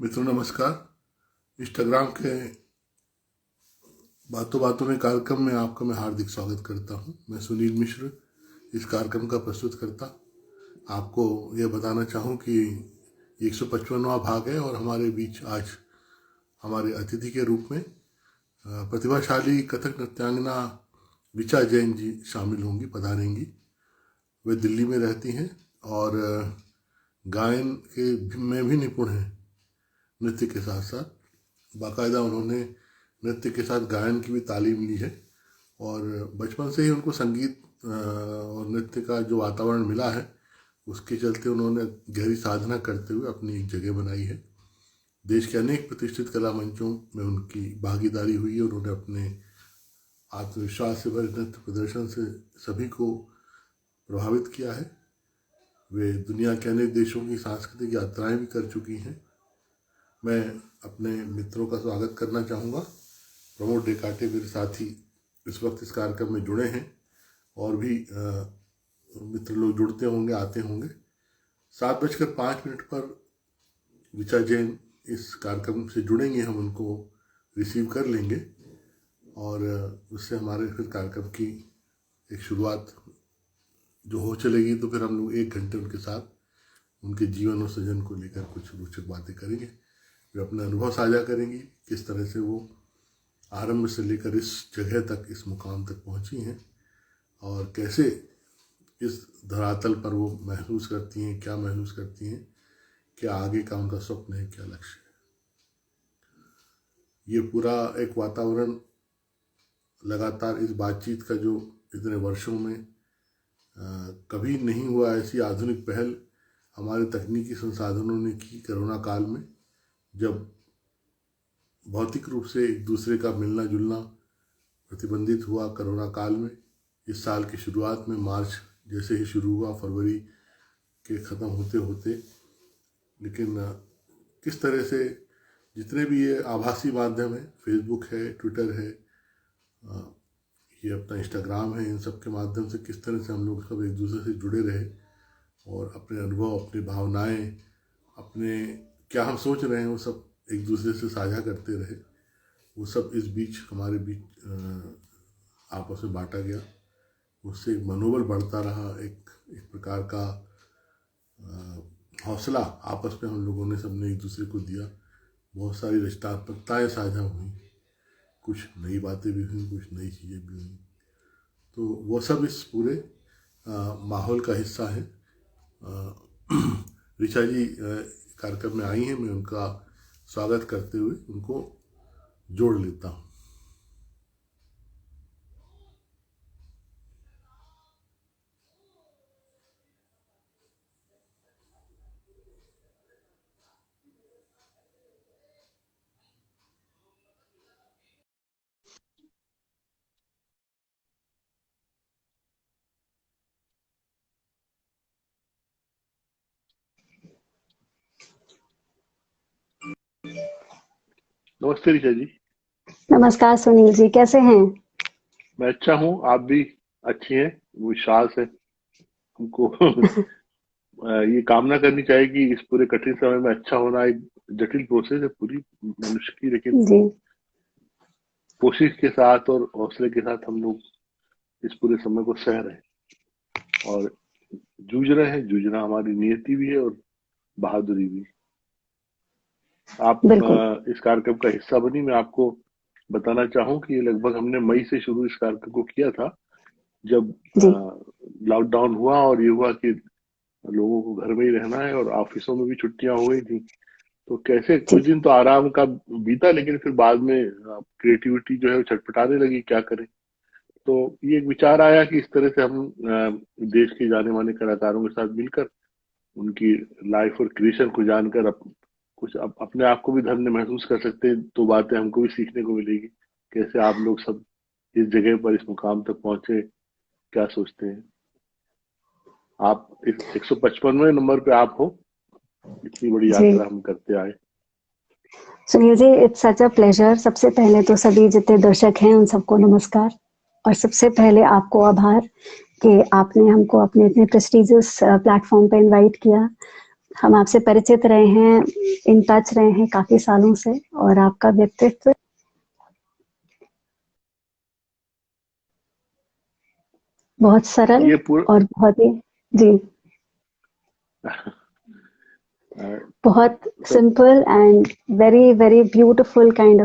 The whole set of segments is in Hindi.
मित्रों नमस्कार। इंस्टाग्राम के बातों बातों में कार्यक्रम में आपका मैं हार्दिक स्वागत करता हूं। मैं सुनील मिश्र, इस कार्यक्रम का प्रस्तुत करता। आपको यह बताना चाहूं कि 155वां भाग है और हमारे बीच आज हमारे अतिथि के रूप में प्रतिभाशाली कथक नृत्यांगना ऋचा जैन जी शामिल होंगी, पधारेंगी। वे दिल्ली में रहती हैं और गायन में भी निपुण हैं। नृत्य के साथ साथ बाकायदा उन्होंने नृत्य के साथ गायन की भी तालीम ली है और बचपन से ही उनको संगीत और नृत्य का जो वातावरण मिला है उसके चलते उन्होंने गहरी साधना करते हुए अपनी एक जगह बनाई है। देश के अनेक प्रतिष्ठित कला मंचों में उनकी भागीदारी हुई है। उन्होंने अपने आत्मविश्वास से भरे नृत्य प्रदर्शन से सभी को प्रभावित किया है। वे दुनिया के अनेक देशों की सांस्कृतिक यात्राएं भी कर चुकी हैं। मैं अपने मित्रों का स्वागत करना चाहूँगा। प्रमोद डेकाटे मेरे साथी इस वक्त इस कार्यक्रम में जुड़े हैं और भी मित्र लोग जुड़ते होंगे, आते होंगे। 7:05 पर ऋचा जैन इस कार्यक्रम से जुड़ेंगे, हम उनको रिसीव कर लेंगे और उससे हमारे फिर कार्यक्रम की एक शुरुआत जो हो चलेगी। तो फिर हम लोग 1 घंटे उनके साथ उनके जीवन और सृजन को लेकर कुछ रोचक बातें करेंगे। वे अपना अनुभव साझा करेंगी, किस तरह से वो आरंभ से लेकर इस जगह तक, इस मुकाम तक पहुंची हैं और कैसे इस धरातल पर वो महसूस करती हैं, क्या महसूस करती हैं, क्या आगे का उनका स्वप्न है, क्या लक्ष्य है। ये पूरा एक वातावरण लगातार इस बातचीत का जो इतने वर्षों में कभी नहीं हुआ, ऐसी आधुनिक पहल हमारे तकनीकी संसाधनों ने की कोरोना काल में, जब भौतिक रूप से एक दूसरे का मिलना जुलना प्रतिबंधित हुआ। कोरोना काल में इस साल की शुरुआत में मार्च जैसे ही शुरू हुआ, फरवरी के ख़त्म होते होते, लेकिन किस तरह से जितने भी ये आभासी माध्यम है, फेसबुक है, ट्विटर है, ये अपना इंस्टाग्राम है, इन सब के माध्यम से किस तरह से हम लोग सब एक दूसरे से जुड़े रहे और अपने अनुभव, अपनी भावनाएं, अपने क्या हम सोच रहे हैं वो सब एक दूसरे से साझा करते रहे। वो सब इस बीच हमारे बीच आपस में बांटा गया। उससे मनोबल बढ़ता रहा, एक प्रकार का हौसला आपस में हम लोगों ने सबने एक दूसरे को दिया। बहुत सारी रचनात्मकताएँ साझा हुई, कुछ नई बातें भी हुई, कुछ नई चीज़ें भी हुई। तो वो सब इस पूरे माहौल का हिस्सा है। ऋचा जी कार्यक्रम में आई हैं, मैं उनका स्वागत करते हुए उनको जोड़ लेता हूँ। नमस्ते ऋचा जी। नमस्कार सुनील जी, कैसे हैं? मैं अच्छा हूँ, आप भी अच्छी हैं, विश्वास है हमको। ये कामना करनी चाहिए कि इस पूरे कठिन समय में अच्छा होना एक जटिल प्रोसेस है पूरी मनुष्य की, लेकिन जी कोशिश के साथ और हौसले के साथ हम लोग इस पूरे समय को सह रहे हैं और जूझ रहे हैं। जूझना हमारी नियति भी है और बहादुरी भी। आप बिल्कुल। इस कार्यक्रम का हिस्सा बनी। मैं आपको बताना चाहूँ कि लगभग हमने मई से शुरू इस कार्यक्रम को किया था, जब जी लॉकडाउन हुआ और ये हुआ कि लोगों को घर में ही रहना है और ऑफिसों में भी छुट्टियां हो गई थी। तो कैसे जी कुछ दिन तो आराम का बीता, लेकिन फिर बाद में क्रिएटिविटी जो है वो छटपटाने लगी, क्या करें। तो ये एक विचार आया कि इस तरह से हम देश के जाने माने कलाकारों के साथ मिलकर उनकी लाइफ और क्रिएशन को जानकर कुछ अपने आप को भी धन्य महसूस कर सकते हैं। तो बातें हमको भी सीखने को मिलेगी, कैसे आप लोग सब इस जगह पर, इस मुकाम तक पहुंचे, क्या सोचते हैं। आप इस 155वें नंबर पे आप हो, इतनी बड़ी जी यात्रा हम करते आए। Sunil ji, it's such a pleasure. सबसे पहले तो सभी जितने दर्शक हैं उन सबको नमस्कार, और सबसे पहले आपको आभार कि आपने हमको अपने इतने प्रेस्टिजियस प्लेटफॉर्म पे इनवाइट किया। हम आपसे परिचित रहे हैं, इन टच रहे हैं काफी सालों से, और आपका व्यक्तित्व बहुत सरल ये पूरा और बहुत ही, जी, बहुत सब simple and very very beautiful kind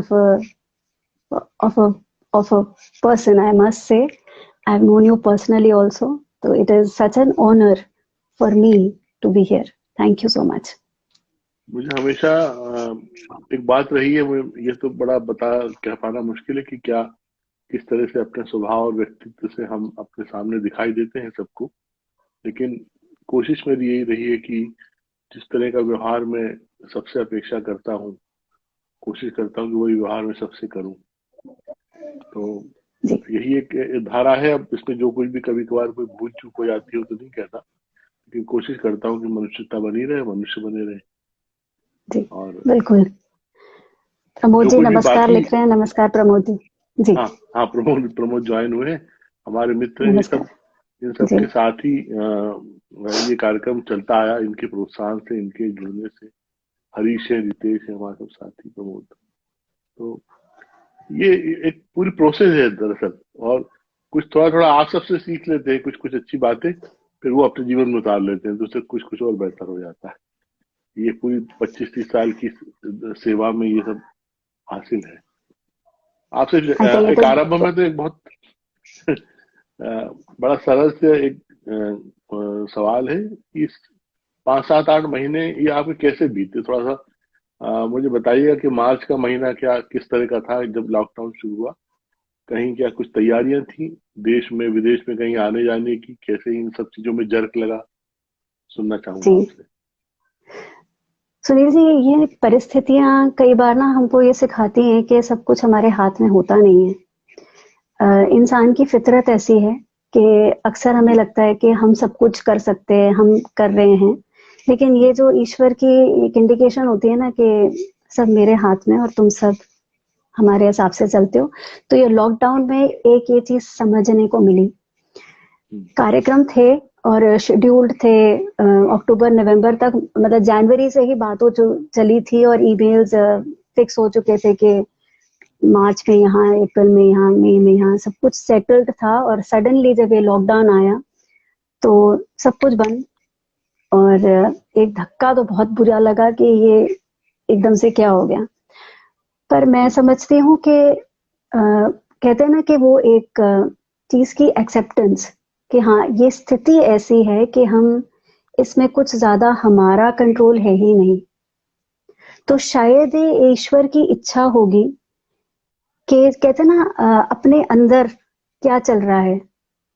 of a of a person, I must say. I've known you personally also, so it is such an honor for me to be here. Thank you so much. मुझे हमेशा एक बात रही है, ये तो बड़ा बता कह पाना मुश्किल है कि क्या किस तरह से अपने स्वभाव और व्यक्तित्व से हम अपने सामने दिखाई देते हैं सबको। लेकिन कोशिश मेरी यही रही है कि जिस तरह का व्यवहार मैं सबसे अपेक्षा करता हूँ, कोशिश करता हूँ कि वही व्यवहार मैं सबसे करूँ। तो जी, यही एक धारा है। अब इसमें जो कुछ भी कभी कभार कोई भूल चूक हो जाती हो तो नहीं कहता, लेकिन कोशिश करता हूँ कि मनुष्यता बनी रहे, मनुष्य बने रहे। जी, और बिल्कुल। प्रमोद जो जी कुछ भी नमस्कार बाकी, लिख रहे हैं। नमस्कार प्रमोद जी। जी, हाँ हाँ, प्रमोद प्रमोद ज्वाइन हुए हैं, हमारे मित्र हैं ये नमस्कार। सब। इन सब जी, के साथ ही ये कार्यक्रम चलता आया, इनके प्रोत्साहन से, इनके जुड़ने से। हरीश है, रितेश है, हमारे सब साथी, प्रमोद। तो ये एक पूरी प्रोसेस है दरअसल। और कुछ थोड़ा थोड़ा आप सबसे सीख लेते हैं, कुछ कुछ अच्छी बातें, फिर वो अपने जीवन में उतार लेते हैं, तो उससे कुछ कुछ और बेहतर हो जाता है। ये पूरी 25-30 साल की सेवा में ये सब हासिल है। आपसे अच्छा, ये एक तो आरंभ में तो एक बहुत बड़ा सरल से एक सवाल है कि 5-7-8 महीने ये आपके कैसे बीते, थोड़ा सा मुझे बताइएगा कि मार्च का महीना क्या किस तरह का था जब लॉकडाउन शुरू हुआ। कहीं क्या कुछ तैयारियां थी देश में विदेश में कहीं आने जाने की, कैसे इन सब चीजों में जर्क लगा, सुनना चाहूंगा जी, आपसे। सुनील जी, ये परिस्थितियां कई बार ना हमको ये सिखाती हैं कि सब कुछ हमारे हाथ में होता नहीं है। इंसान की फितरत ऐसी है कि अक्सर हमें जी। लगता है कि हम सब कुछ कर सकते हैं, हम कर रहे हैं, लेकिन ये जो ईश्वर की एक इंडिकेशन होती है ना कि सब मेरे हाथ में और तुम सब हमारे हिसाब से चलते हो, तो ये लॉकडाउन में एक ये चीज समझने को मिली। कार्यक्रम थे और शेड्यूल्ड थे अक्टूबर नवंबर तक, मतलब जनवरी से ही बात हो चली थी और ईमेल्स फिक्स हो चुके थे कि मार्च में यहाँ, अप्रैल में यहाँ, मई में यहाँ, सब कुछ सेटल्ड था। और सडनली जब ये लॉकडाउन आया तो सब कुछ बंद, और एक धक्का तो बहुत बुरा लगा कि ये एकदम से क्या हो गया। पर मैं समझती हूँ कि कहते हैं ना कि वो एक चीज की एक्सेप्टेंस, कि हाँ ये स्थिति ऐसी है कि हम इसमें कुछ ज्यादा हमारा कंट्रोल है ही नहीं, तो शायद ये ईश्वर की इच्छा होगी कि कहते हैं ना अपने अंदर क्या चल रहा है,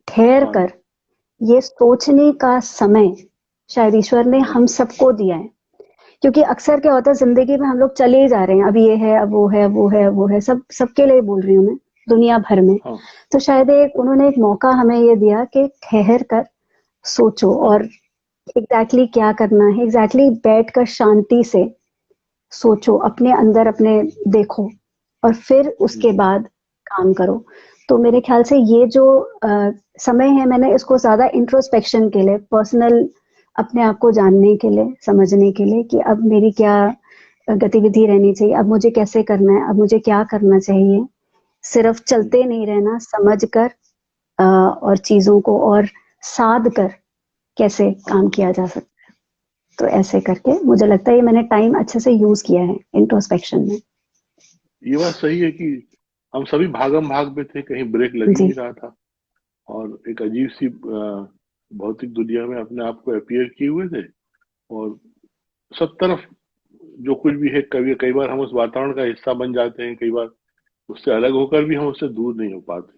ठहर हाँ कर ये सोचने का समय शायद ईश्वर ने हाँ हम सबको दिया है। क्योंकि अक्सर क्या होता है जिंदगी में, हम लोग चले ही जा रहे हैं, अब ये है, अब वो है, अब वो है, अब वो है, सब सबके लिए बोल रही हूँ मैं, दुनिया भर में। हाँ। तो शायद एक उन्होंने एक मौका हमें ये दिया कि ठहर कर सोचो, और एग्जैक्टली क्या करना है, एग्जैक्टली बैठ कर शांति से सोचो, अपने अंदर अपने देखो, और फिर उसके बाद काम करो। तो मेरे ख्याल से ये जो समय है, मैंने इसको ज्यादा इंट्रोस्पेक्शन के लिए, पर्सनल अपने आप को जानने के लिए, समझने के लिए कि अब मेरी क्या गतिविधि रहनी चाहिए, अब मुझे कैसे करना है, अब मुझे क्या करना चाहिए। सिर्फ चलते नहीं रहना, समझ कर और चीजों को और साध कर कैसे काम किया जा सकता है। तो ऐसे करके मुझे लगता है ये मैंने टाइम अच्छे से यूज किया है इंट्रोस्पेक्शन में। ये बात सही है कि हम सभी भागम भाग में थे, कहीं ब्रेक लग ही जी, नहीं रहा था। और एक अजीब सी भौतिक दुनिया में अपने आप को अपीयर किए हुए थे। और सब तरफ जो कुछ भी है, कभी कई बार हम उस वातावरण का हिस्सा बन जाते हैं, कई बार उससे अलग होकर भी हम उससे दूर नहीं हो पाते।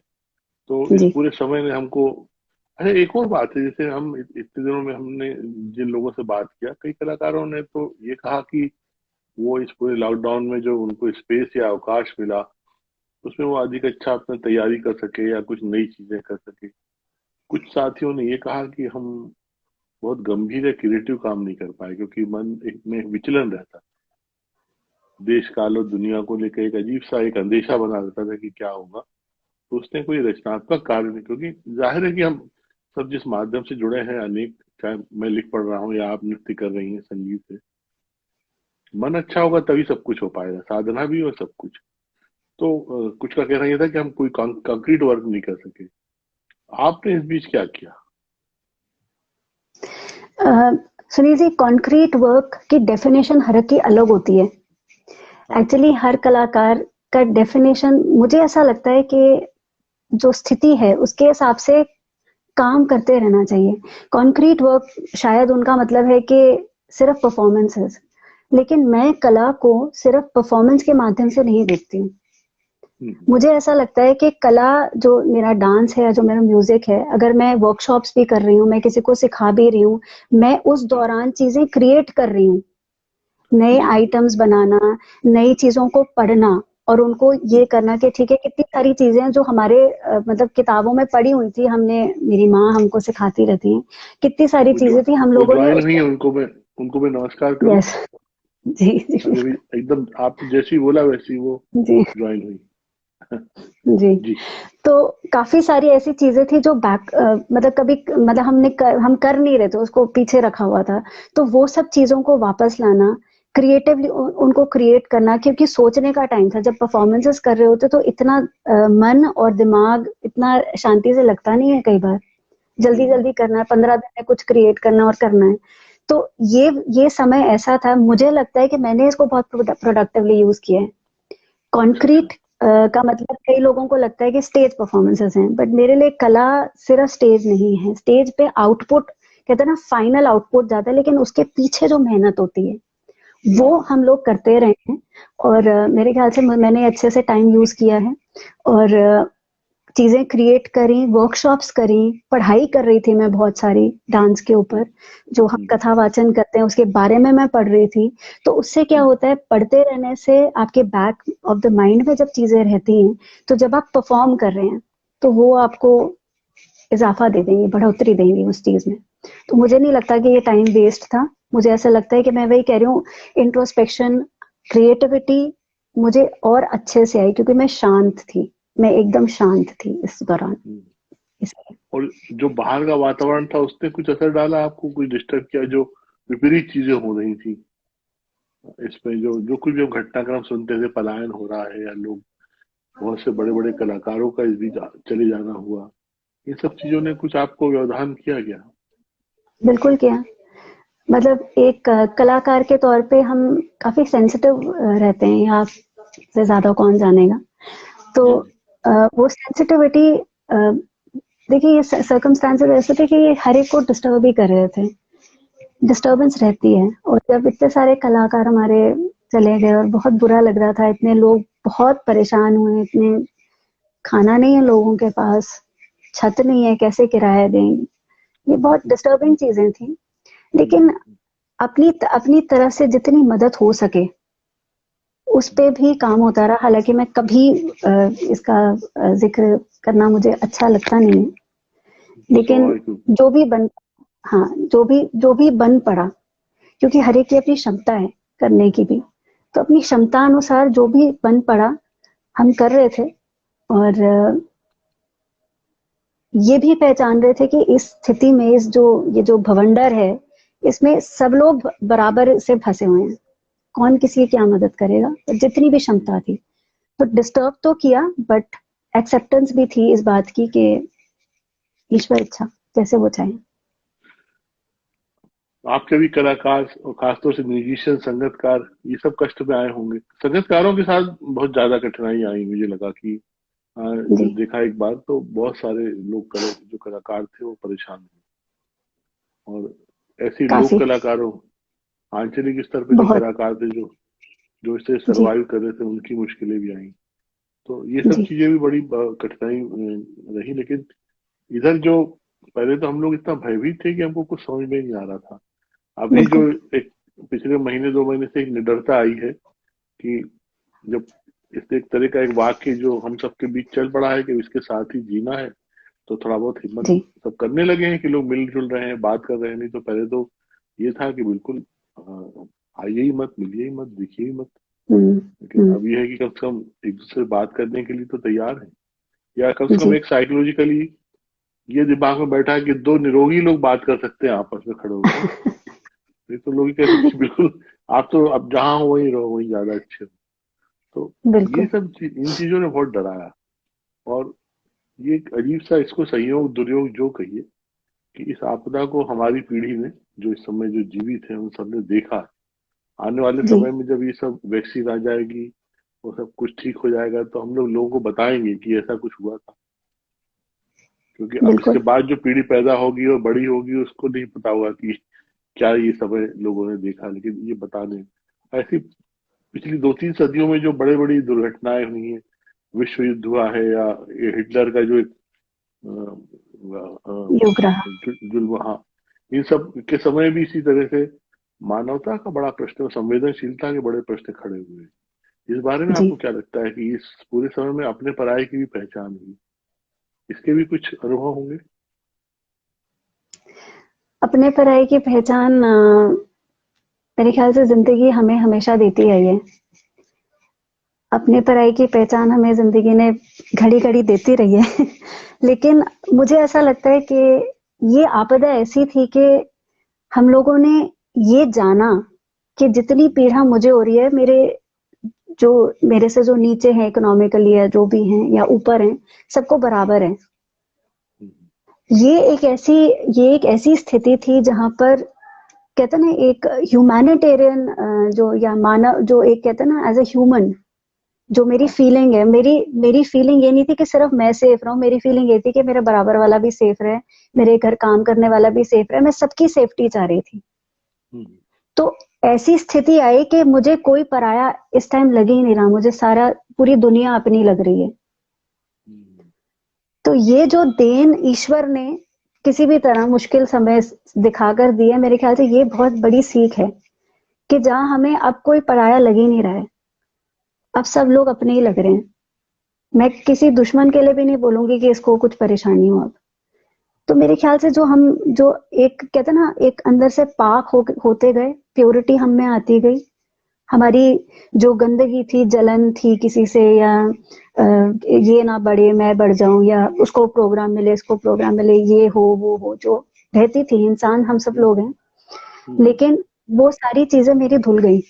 तो इस जी, पूरे समय ने हमको, अच्छा एक और बात है, जैसे हम इतने दिनों में हमने जिन लोगों से बात किया, कई कलाकारों ने तो ये कहा कि वो इस पूरे लॉकडाउन में जो उनको स्पेस या अवकाश मिला, उसमें वो अधिक अच्छा अपना तैयारी कर सके या कुछ नई चीजें कर सके। कुछ साथियों ने ये कहा कि हम बहुत गंभीर या क्रिएटिव काम नहीं कर पाए, क्योंकि मन एक में विचलन रहता, देश काल और दुनिया को लेकर एक अजीब सा एक अंदेशा बना रहता था कि क्या होगा। तो उसने कोई रचनात्मक कार्य नहीं, क्योंकि जाहिर है कि हम सब जिस माध्यम से जुड़े हैं, अनेक चाहे मैं लिख पढ़ रहा हूँ या आप नृत्य कर रही हैं संगीत से, मन अच्छा होगा तभी सब कुछ हो पाएगा, साधना भी और सब कुछ। तो कुछ का कहना यह था कि हम कोई कंक्रीट वर्क नहीं कर सके, आपने इस बीच क्या किया? सुनील जी, कॉन्क्रीट वर्क की डेफिनेशन हर की अलग होती है। हाँ, एक्चुअली हर कलाकार का डेफिनेशन, मुझे ऐसा लगता है कि जो स्थिति है उसके हिसाब से काम करते रहना चाहिए। कॉन्क्रीट वर्क शायद उनका मतलब है कि सिर्फ परफॉर्मेंसेस, लेकिन मैं कला को सिर्फ परफॉर्मेंस के माध्यम से नहीं देखती हूँ। मुझे ऐसा लगता है कि कला, जो मेरा डांस है, जो मेरा म्यूजिक है, अगर मैं वर्कशॉप्स भी कर रही हूँ, मैं किसी को सिखा भी रही हूँ, मैं उस दौरान चीजें क्रिएट कर रही हूँ, नए आइटम्स बनाना, नई चीजों को पढ़ना और उनको ये करना कि ठीक है, कितनी सारी चीजें जो हमारे मतलब किताबों में पढ़ी हुई थी, हमने, मेरी माँ हमको सिखाती रहती है, कितनी सारी चीजें थी हम वो लोगों ने ज्वाइन हुई है, उसको। उनको मैं नमस्कार करूं? यस, जी जी अभी अभी एकदम आप जैसी बोला वैसी वो जी ज्वाइन हुई। जी। जी। तो काफी सारी ऐसी चीजें थी जो मतलब कभी, मतलब हम कर नहीं रहे थे, उसको पीछे रखा हुआ था। तो वो सब चीजों को वापस लाना, क्रिएटिवली उनको क्रिएट करना, क्योंकि सोचने का टाइम था। जब परफॉर्मेंसेस कर रहे होते तो इतना मन और दिमाग इतना शांति से लगता नहीं है कई बार। जल्दी जल्दी करना है, 15 दिन में कुछ क्रिएट करना और करना है। तो ये समय ऐसा था, मुझे लगता है कि मैंने इसको बहुत प्रोडक्टिवली यूज किया है। कॉन्क्रीट का मतलब कई लोगों को लगता है कि स्टेज परफॉर्मेंसेस हैं, बट मेरे लिए कला सिर्फ स्टेज नहीं है। स्टेज पे आउटपुट, कहते हैं ना, फाइनल आउटपुट ज्यादा है, लेकिन उसके पीछे जो मेहनत होती है वो हम लोग करते रहे हैं। और मेरे ख्याल से मैंने अच्छे से टाइम यूज किया है और चीजें क्रिएट करी, वर्कशॉप्स करी, पढ़ाई कर रही थी मैं बहुत सारी डांस के ऊपर, जो हम कथा वाचन करते हैं उसके बारे में मैं पढ़ रही थी। तो उससे क्या होता है, पढ़ते रहने से आपके बैक ऑफ द माइंड में जब चीजें रहती हैं, तो जब आप परफॉर्म कर रहे हैं तो वो आपको इजाफा दे देंगे, बढ़ोतरी देंगे उस चीज में। तो मुझे नहीं लगता कि ये टाइम वेस्ट था। मुझे ऐसा लगता है कि मैं वही कह रही हूँ, इंट्रोस्पेक्शन, क्रिएटिविटी मुझे और अच्छे से आई क्योंकि मैं शांत थी, मैं एकदम शांत थी इस दौरान, इसलिए। और जो बाहर का वातावरण था उसने कुछ असर डाला आपको, कुछ डिस्टर्ब किया? जो विपरीत चीजें हो रही थी इसमें, जो जो कुछ भी हम घटनाक्रम सुनते थे, पलायन हो रहा है या लोग, बहुत से बड़े बड़े कलाकारों का इस बीच चले जाना हुआ, ये सब चीजों ने कुछ आपको व्यवधान किया क्या? बिल्कुल किया। मतलब एक कलाकार के तौर पे हम काफी सेंसिटिव रहते हैं, यहाँ से ज्यादा कौन जानेगा। तो जी। वो सेंसिटिविटी, देखिए, ये सर्कमस्टांसेस ऐसे थे कि ये हर एक को डिस्टर्ब ही कर रहे थे, डिस्टरबेंस रहती है। और जब इतने सारे कलाकार हमारे चले गए और बहुत बुरा लग रहा था, इतने लोग बहुत परेशान हुए, इतने, खाना नहीं है लोगों के पास, छत नहीं है, कैसे किराया दें, ये बहुत डिस्टर्बिंग चीजें थी। लेकिन अपनी अपनी तरफ से जितनी मदद हो सके उस पे भी काम होता रहा। हालांकि मैं कभी इसका जिक्र करना मुझे अच्छा लगता नहीं है, लेकिन स्वाभाविक रूप जो भी बन, हाँ, जो भी बन पड़ा, क्योंकि हर एक की अपनी क्षमता है करने की भी, तो अपनी क्षमता अनुसार जो भी बन पड़ा हम कर रहे थे। और ये भी पहचान रहे थे कि इस स्थिति में, ये जो भवंडर है, इसमें सब लोग बराबर से फंसे हुए हैं, कौन किसी की क्या मदद करेगा। तो जितनी भी क्षमता थी, तो डिस्टर्ब तो किया, बट एक्सेप्टेंस भी थी इस बात की कि ईश्वर इच्छा, जैसे वो चाहे। आपके भी कलाकार और खासतौर से म्यूजिशियन, संगीतकार, ये सब कष्ट में आए होंगे। संगीतकारों के साथ बहुत ज्यादा कठिनाई आई, मुझे लगा कि जी जब देखा एक बार तो बहुत सारे लोग जो कलाकार थे वो परेशान हुए। और ऐसे लोक काफी, कलाकारों, आंचलिक स्तर पे जो बहुत। कलाकार थे, जो जो इससे जी सरवाइव कर रहे थे, उनकी मुश्किलें भी आई। तो ये सब जी चीजें भी बड़ी कठिनाई रही। लेकिन इधर जो, पहले तो हम लोग इतना भयभीत थे कि हमको कुछ समझ में नहीं आ रहा था। अभी जो बिल्कुल। एक पिछले महीने 2 महीने से एक निडरता आई है कि जब इस एक तरह का एक वाक्य जो हम सबके बीच चल पड़ा है कि इसके साथ ही जीना है, तो थोड़ा बहुत हिम्मत जी सब करने लगे हैं कि लोग मिलजुल रहे हैं, बात कर रहे हैं। नहीं तो पहले तो ये था कि बिल्कुल आइए ही मत, मिलिए ही मत, दिखिए ही मत। हम्म लेकिन हम्म अब ये है कि कम से कम एक दूसरे से बात करने के लिए तो तैयार है, या कम से कम जी एक साइकोलॉजिकली ये दिमाग में बैठा है कि दो निरोगी लोग बात कर सकते हैं आपस में खड़े होकर, ये तो लोग कहते हैं कि बिल्कुल आप तो अब जहां हो वहीं रहो, वहीं ज्यादा अच्छे हो। तो ये बिल्कुल। सब इन चीजों ने बहुत डराया। और ये एक अजीब सा, इसको संयोग दुर्योग जो कहिए, कि इस आपदा को हमारी पीढ़ी में, जो इस समय जो जीवित है, उन सबने देखा है। आने वाले जी। समय में जब ये सब वैक्सीन आ जाएगी और सब कुछ ठीक हो जाएगा, तो हम लोग लोगों को बताएंगे कि ऐसा कुछ हुआ था। क्योंकि अब इसके बिल्कुल। बाद जो पीढ़ी पैदा होगी और बड़ी होगी, उसको नहीं पता होगा कि क्या ये समय लोगों ने देखा। लेकिन ये बताने, ऐसी पिछली 2-3 सदियों में जो बड़े बड़ी दुर्घटनाएं हुई हैं, विश्व युद्ध हुआ है, या ये हिटलर का जो एक योग रहा। जुल्म, हाँ, इन सब के समय भी इसी तरह से मानवता का बड़ा प्रश्न, संवेदनशीलता के बड़े प्रश्न खड़े हुए हैं। इस बारे में जी। आपको क्या लगता है कि इस पूरे समय में अपने पराये की भी पहचान हुई, इसके भी कुछ अनुभव होंगे? अपने पराये की पहचान मेरे ख्याल से जिंदगी हमें हमेशा देती है ये। अपने पराये की पहचान हमें जिंदगी ने घड़ी घड़ी देती रही है। लेकिन मुझे ऐसा लगता है कि ये आपदा ऐसी थी कि हम लोगों ने ये जाना कि जितनी पीड़ा मुझे हो रही है, जो मेरे से जो नीचे हैं इकोनॉमिकली या जो भी हैं या ऊपर हैं, सबको बराबर है। हम्म, ये एक ऐसी स्थिति थी जहां पर कहते हैं ना, एक ह्यूमैनिटेरियन जो या मानव, जो एक कहते हैं ना एज ए ह्यूमन, जो मेरी हाँ, फीलिंग है, मेरी फीलिंग ये नहीं थी कि सिर्फ मैं सेफ रहूं, मेरी फीलिंग ये थी कि मेरे बराबर वाला भी सेफ रहे, मेरे घर काम करने वाला भी सेफ रहे, मैं सबकी सेफ्टी चाह रही थी। हम्म, तो ऐसी स्थिति आई कि मुझे कोई पराया इस टाइम लग ही नहीं रहा, मुझे सारा पूरी दुनिया अपनी लग रही है। हम्म, तो ये जो देन ईश्वर ने किसी भी तरह मुश्किल समय दिखाकर दी है, मेरे ख्याल से ये बहुत बड़ी सीख है कि जहां हमें अब कोई पराया लग ही नहीं रहा है, अब सब लोग अपने ही लग रहे हैं। मैं किसी दुश्मन के लिए भी नहीं बोलूंगी कि इसको कुछ परेशानी हो अब। तो मेरे ख्याल से जो एक कहते हैं ना, एक अंदर से होते गए, प्योरिटी हम में आती गई, हमारी जो गंदगी थी, जलन थी किसी से, या ये ना बढ़े मैं बढ़ जाऊं, या उसको प्रोग्राम मिले, इसको प्रोग्राम मिले, ये हो वो हो, जो रहती थी, इंसान हम सब लोग हैं। हम्म। लेकिन वो सारी चीजें मेरी धुल गई।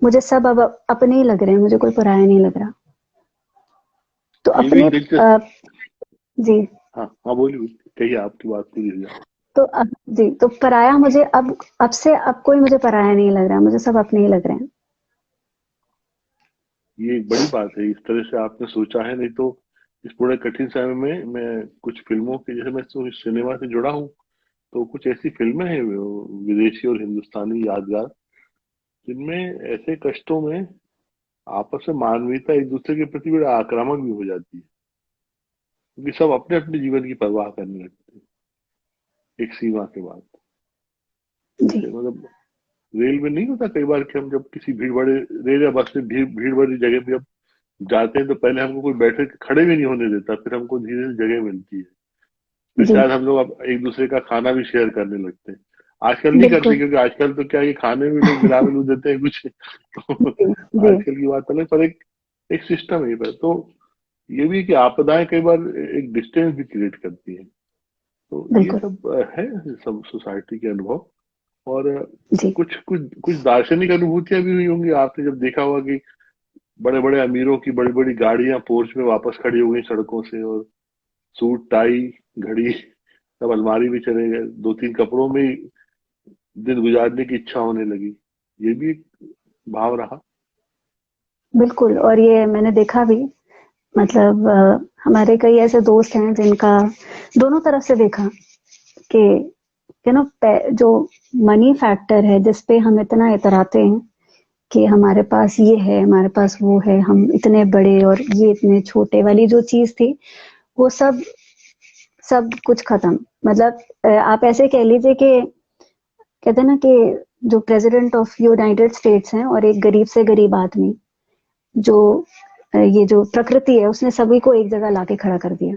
मुझे सब अब अपने ही लग रहे हैं, मुझे कोई पराया नहीं लग रहा। तो ये भी अपने एक दिलचस्प, जी। हाँ हाँ, बोलिए, कहिए, आपकी बात पूरी हो जाए। तो अब जी, तो पराया मुझे अब कोई मुझे पराया नहीं लग रहा, मुझे सब अपने ही लग रहे हैं। ये एक बड़ी बात है, इस तरह से आपने सोचा है। नहीं तो इस पूरे कठिन समय में मैं कुछ फिल्मों के, जैसे मैं तो सिनेमा से जुड़ा हूँ, तो कुछ ऐसी फिल्में हैं विदेशी और हिंदुस्तानी यादगार, जिनमें ऐसे कष्टों में आपस में मानवीयता एक दूसरे के प्रति बड़ा आक्रामक भी हो जाती है, क्योंकि सब अपने अपने जीवन की परवाह करने लगते हैं एक सीमा के बाद। जी। जैसे मतलब रेल में नहीं होता कई बार कि हम जब किसी भीड़ बड़े, रेल या बस में भीड़ भीड़ भरी जगह पे जब जाते हैं, तो पहले हमको कोई बैठे खड़े भी नहीं होने देता, फिर हमको धीरे धीरे जगह मिलती है, फिर जी। शायद हम लोग अब एक दूसरे का खाना भी शेयर करने लगते हैं। आजकल नहीं करते, बिल्कुल। क्योंकि आजकल तो क्या है कि खाने में लोग मिला मिलू देते हैं कुछ तो जी। जी। आजकल की बात अलग, पर एक एक सिस्टम है ये पर। तो ये भी कि आपदाएं कई बार एक डिस्टेंस भी क्रिएट करती हैं। तो ये बिल्कुल। सब है, सब सोसाइटी के अनुभव। और जी। कुछ कुछ कुछ दार्शनिक अनुभूतियां भी हुई होंगी, आपने जब देखा होगा कि बड़े बड़े अमीरों की बड़ी बड़ी गाड़ियां पोर्च में वापस खड़ी हो गई सड़कों से, और सूट टाई घड़ी सब अलमारी में चले गए, 2-3 कपड़ों में ही दिन गुजारने की इच्छा होने लगी। ये भी एक भाव रहा। बिल्कुल, और ये मैंने देखा भी, मतलब हमारे कई ऐसे दोस्त हैं जिनका दोनों तरफ से देखा कि जो मनी फैक्टर है, जिस पे हम इतना इतराते हैं कि हमारे पास ये है, हमारे पास वो है, हम इतने बड़े और ये इतने छोटे वाली जो चीज थी, वो सब सब कुछ खत्म। मतलब आप ऐसे कह लीजिए कि कहते हैं ना कि जो प्रेसिडेंट ऑफ यूनाइटेड स्टेट्स हैं और एक गरीब से गरीब आदमी, जो ये जो प्रकृति है, उसने सभी को एक जगह लाके खड़ा कर दिया।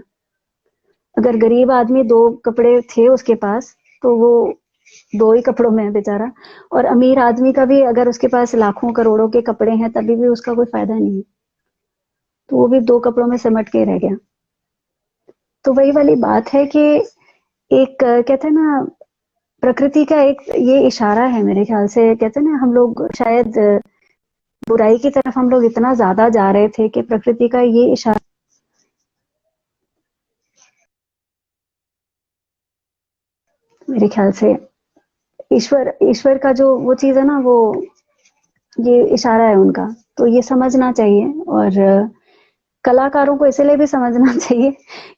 अगर हम्म, गरीब आदमी 2 कपड़े थे उसके पास, तो वो 2 ही कपड़ों में है बेचारा। और अमीर आदमी का भी अगर उसके पास लाखों करोड़ों के कपड़े हैं, तभी भी उसका कोई फायदा नहीं है। तो वो भी 2 कपड़ों में सिमट के रह गया। तो वही वाली बात है कि एक कहते हैं ना, प्रकृति का एक ये इशारा है मेरे ख्याल से। कहते हैं ना, हम लोग शायद बुराई की तरफ हम लोग इतना ज्यादा जा रहे थे कि प्रकृति का ये इशारा मेरे ख्याल से ईश्वर ईश्वर का जो वो चीज है ना, वो ये इशारा है उनका। तो ये समझना चाहिए, और कलाकारों को इसलिए भी समझना चाहिए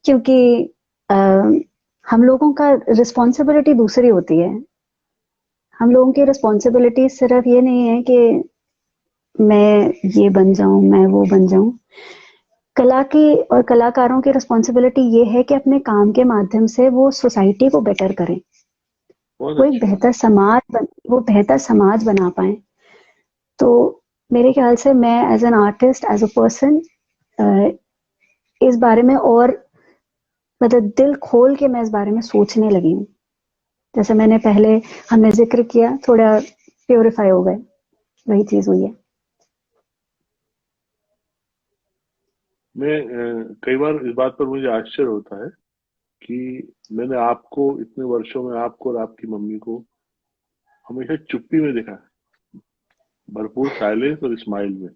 क्योंकि अ, हम लोगों का रिस्पॉन्सिबिलिटी दूसरी होती है। हम लोगों की रिस्पॉन्सिबिलिटी सिर्फ ये नहीं है कि मैं ये बन जाऊं, मैं वो बन जाऊं। कला की और कलाकारों की रिस्पॉन्सिबिलिटी ये है कि अपने काम के माध्यम से वो सोसाइटी को बेटर करें, बहुत वो एक अच्छी बात। वो बेहतर समाज बना पाए। तो मेरे ख्याल से मैं as an artist, as a person, इस बारे में और मतलब दिल खोल के मैं इस बारे में सोचने लगी हूँ। जैसे मैंने पहले हमने जिक्र किया, थोड़ा प्योरीफाई हो गए, वही चीज हुई है। मैं कई बार इस बात पर मुझे आश्चर्य होता है कि मैंने आपको इतने वर्षों में, आपको और आपकी मम्मी को हमेशा चुप्पी में देखा है, भरपूर साइलेंस और स्माइल में।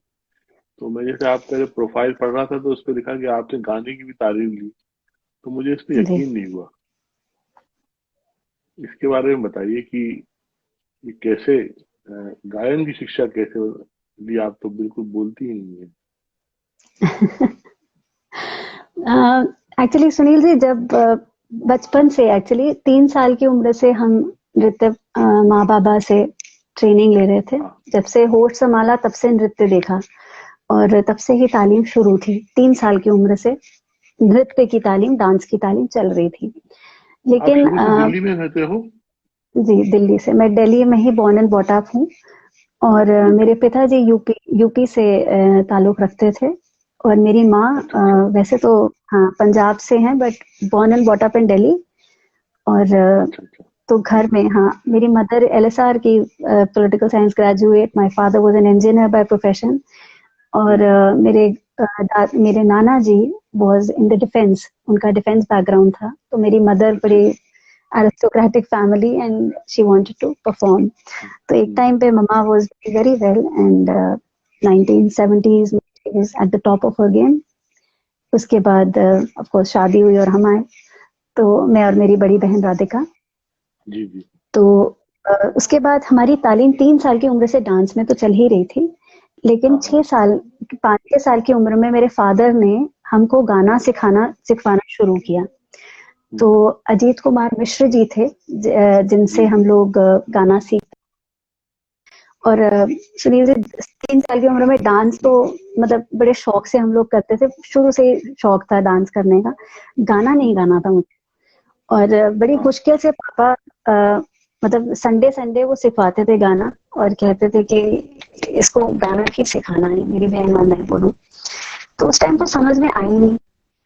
तो मैं जैसे आपका जब प्रोफाइल पढ़ रहा था तो उस पर लिखा कि आपने गाने की भी तालीम ली, तो मुझे इस पर जी। यकीन नहीं हुआ। इसके बारे में बताइए कि ये कैसे गायन की शिक्षा कैसे ली? आप तो बिल्कुल बोलती ही नहीं है। एक्चुअली सुनील जी, जब बचपन से, एक्चुअली 3 साल की उम्र से हम नृत्य माँ बाबा से ट्रेनिंग ले रहे थे। हाँ, जब से होश संभाला तब से नृत्य देखा, और तब से ही तालीम शुरू थी। 3 साल की उम्र से नृत्य की तालीम, डांस की तालीम चल रही थी। आप लेकिन शुरू से दिल्ली में रहते हो? जी, दिल्ली से। मैं दिल्ली में ही बॉर्न एंड बॉट अप हूँ। और मेरे पिताजी यूपी से ताल्लुक रखते थे। और मेरी माँ अच्छा अच्छा वैसे तो हाँ पंजाब से हैं, but born and bought up in Delhi. और अच्छा अच्छा। तो घर में, हाँ, मेरी मदर एलएसआर की political science graduate, my father was an engineer by profession. और मेरे नाना जी वाज इन द डिफेंस, उनका डिफेंस बैकग्राउंड था। तो मेरी मदर अच्छा बड़ी अच्छा। aristocratic family and she wanted to perform. तो एक टाइम पे मम्मा was very well, and 1970s में she was at the top of her game. उसके बाद ऑफ कोर्स शादी हुई और हम आए, तो मैं और मेरी बड़ी बहन राधिका। जी जी। तो उसके बाद हमारी तालीम 3 साल की उम्र से डांस में तो चल ही रही थी। लेकिन हाँ हाँ। 5-6 साल की उम्र में मेरे फादर ने हमको गाना सिखवाना शुरू किया। तो अजीत कुमार मिश्र जी थे जिनसे जी हम लोग गाना सीख। और सुनील जी, 3 साल की उम्र में डांस तो मतलब बड़े शौक से हम लोग करते थे, शुरू से ही शौक था डांस करने का। गाना नहीं गाना था मुझे। और बड़ी हाँ। मुश्किल से पापा मतलब संडे संडे वो सिखवाते थे गाना, और कहते थे कि इसको गाना ही सिखाना है, मेरी बहन और मैं बोलूं। तो उस टाइम तो समझ में आई नहीं।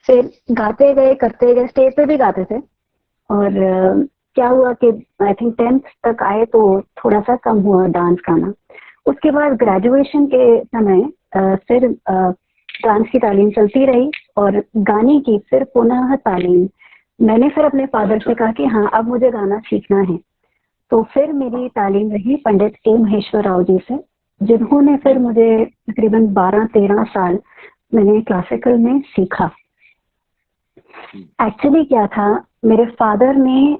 फिर गाते गए, करते गए, स्टेज पे भी गाते थे। और क्या हुआ कि आई थिंक 10th तक आए तो थोड़ा सा कम हुआ डांस गाना। उसके बाद ग्रेजुएशन के समय फिर डांस की तालीम चलती रही, और गाने की फिर पुनः तालीम। मैंने फिर अपने फादर से कहा कि हाँ, अब मुझे गाना सीखना है। तो फिर मेरी तालीम रही पंडित के महेश्वर राव जी से, जिन्होंने फिर मुझे तकरीबन 12-13 साल मैंने क्लासिकल में सीखा। एक्चुअली क्या था, मेरे फादर ने,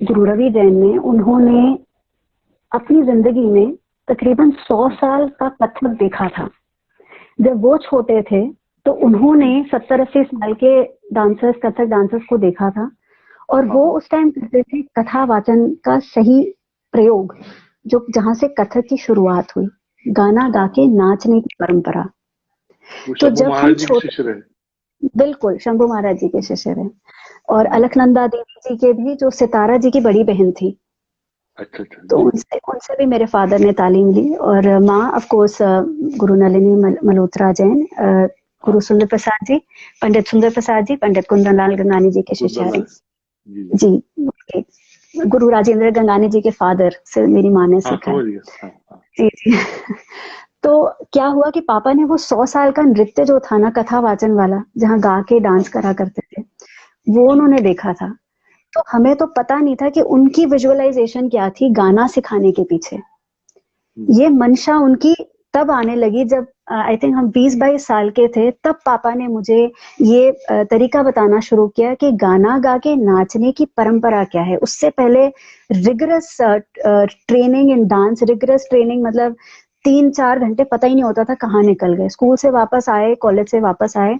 गुरु रवि जैन ने, उन्होंने अपनी जिंदगी में तकरीबन 100 साल का कथक देखा था। जब वो छोटे थे तो उन्होंने 70-80 साल के डांसर्स, कथक डांसर्स को देखा था। और वो उस टाइम करते थे कथा वाचन का सही प्रयोग, जो जहां से कथक की शुरुआत हुई, गाना गा के नाचने की परंपरा। वो तो शंभू जब हम महाराज जी के छोटे, शिष्य रहे? बिल्कुल शंभू महाराज जी के शिष्य रहे। और जी। अलकनंदा देवी जी के भी, जो सितारा जी की बड़ी बहन थी, अच्छा अच्छा। तो जी। उनसे उनसे भी मेरे फादर ने तालीम ली। और माँ ऑफ कोर्स गुरु नलिनी मल्होत्रा जैन, हाँ। गुरु सुंदर प्रसाद जी, पंडित सुंदर प्रसाद जी, पंडित कुंदन लाल गंगानी जी के शिष्या कुंदन रहे। लाल। जी जी। जी, गुरु राजेंद्र गंगानी जी के फादर से मेरी माँ ने हाँ सीखा है। समझ गया। हाँ हाँ। जी जी। तो क्या हुआ कि पापा ने वो 100 साल का नृत्य जो था ना, कथा वाचन वाला, जहाँ गा के डांस करा करते थे, वो उन्होंने देखा था। तो हमें तो पता नहीं था कि उनकी विजुअलाइजेशन क्या थी गाना सिखाने के पीछे। ये मंशा उनकी तब आने लगी जब आई थिंक हम 20-22 साल के थे, तब पापा ने मुझे ये तरीका बताना शुरू किया कि गाना गा के नाचने की परंपरा क्या है। उससे पहले rigorous training in dance, rigorous training मतलब 3-4 घंटे पता ही नहीं होता था कहाँ निकल गए। स्कूल से वापस आए, कॉलेज से वापस आए,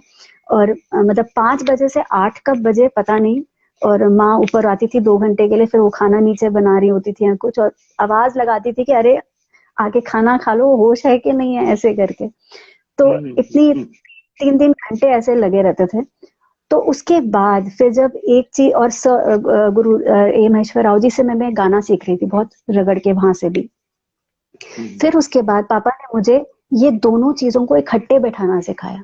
और मतलब 5 बजे से 8 कब बजे पता नहीं, और माँ ऊपर आती थी 2 घंटे के लिए, फिर वो खाना नीचे बना रही होती थी या कुछ, और आवाज लगाती थी कि अरे आके खाना खा लो, होश है कि नहीं है, ऐसे करके। तो इतनी 3-3 घंटे ऐसे लगे रहते थे। तो उसके बाद फिर जब एक चीज और गुरु ए महेश्वर राव जी से मैं गाना सीख रही थी बहुत रगड़ के वहां से भी। फिर उसके बाद पापा ने मुझे ये दोनों चीजों को इकट्ठे बैठाना सिखाया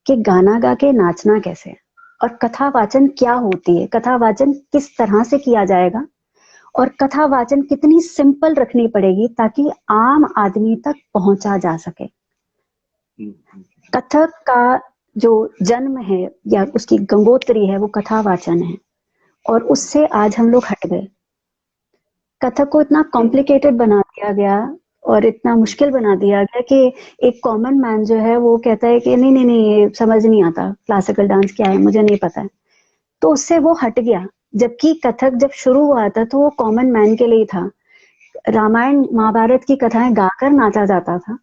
कि गाना गा के नाचना कैसे है, और कथा वाचन क्या होती है, कथा वाचन किस तरह से किया जाएगा, और कथा वाचन कितनी सिंपल रखनी पड़ेगी ताकि आम आदमी तक पहुंचा जा सके। कथक का जो जन्म है या उसकी गंगोत्री है वो कथा वाचन है, और उससे आज हम लोग हट गए। कथक को इतना कॉम्प्लिकेटेड बना दिया गया और इतना मुश्किल बना दिया गया कि एक कॉमन मैन जो है वो कहता है कि नहीं नहीं नहीं, ये समझ नहीं आता, क्लासिकल डांस क्या है मुझे नहीं पता है। तो उससे वो हट गया। जबकि कथक जब शुरू हुआ था तो वो कॉमन मैन के लिए ही था। रामायण महाभारत की कथाएं गाकर नाचा जाता था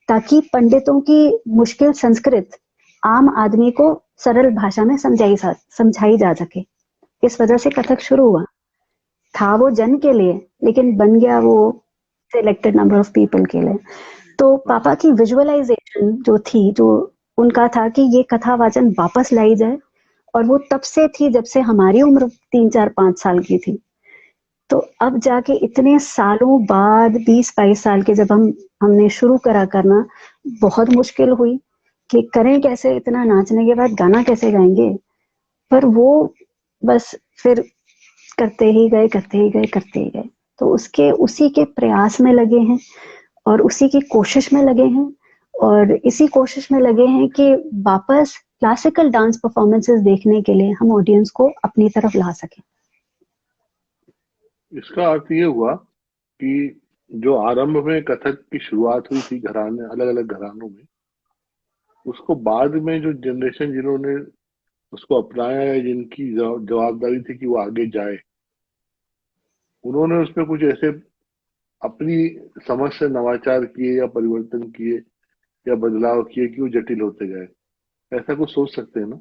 ताकि पंडितों की मुश्किल संस्कृत आम आदमी को सरल भाषा में समझाई जा सके। इस वजह से कथक शुरू हुआ था। वो जन के लिए, लेकिन बन गया वो सिलेक्टेड नंबर ऑफ पीपल के लिए। तो पापा की विजुअलाइजेशन जो थी, जो उनका था कि ये कथा वाचन वापस लाई जाए, और वो तब से थी जब से हमारी उम्र 3-4-5 साल की थी। तो अब जाके इतने सालों बाद 20-22 साल के जब हमने शुरू करा करना, बहुत मुश्किल हुई कि करें कैसे, इतना नाचने के बाद गाना कैसे गाएंगे। पर वो बस फिर करते ही गए, करते ही गए, करते ही गए। तो उसके उसी के प्रयास में लगे हैं और उसी की कोशिश में लगे हैं, और इसी कोशिश में लगे हैं कि वापस क्लासिकल डांस परफॉर्मेंसेस देखने के लिए हम ऑडियंस को अपनी तरफ ला सकें। इसका अर्थ ये हुआ कि जो आरंभ में कथक की शुरुआत हुई थी घराने, अलग अलग घरानों में, उसको बाद में जो जनरेशन जिन्होंने उसको अपनाया है, जिनकी जवाबदारी थी कि वो आगे जाए, उन्होंने उसमें कुछ ऐसे अपनी समझ से नवाचार किए या परिवर्तन किए या बदलाव किए कि वो जटिल होते गए। ऐसा कुछ सोच सकते हैं ना?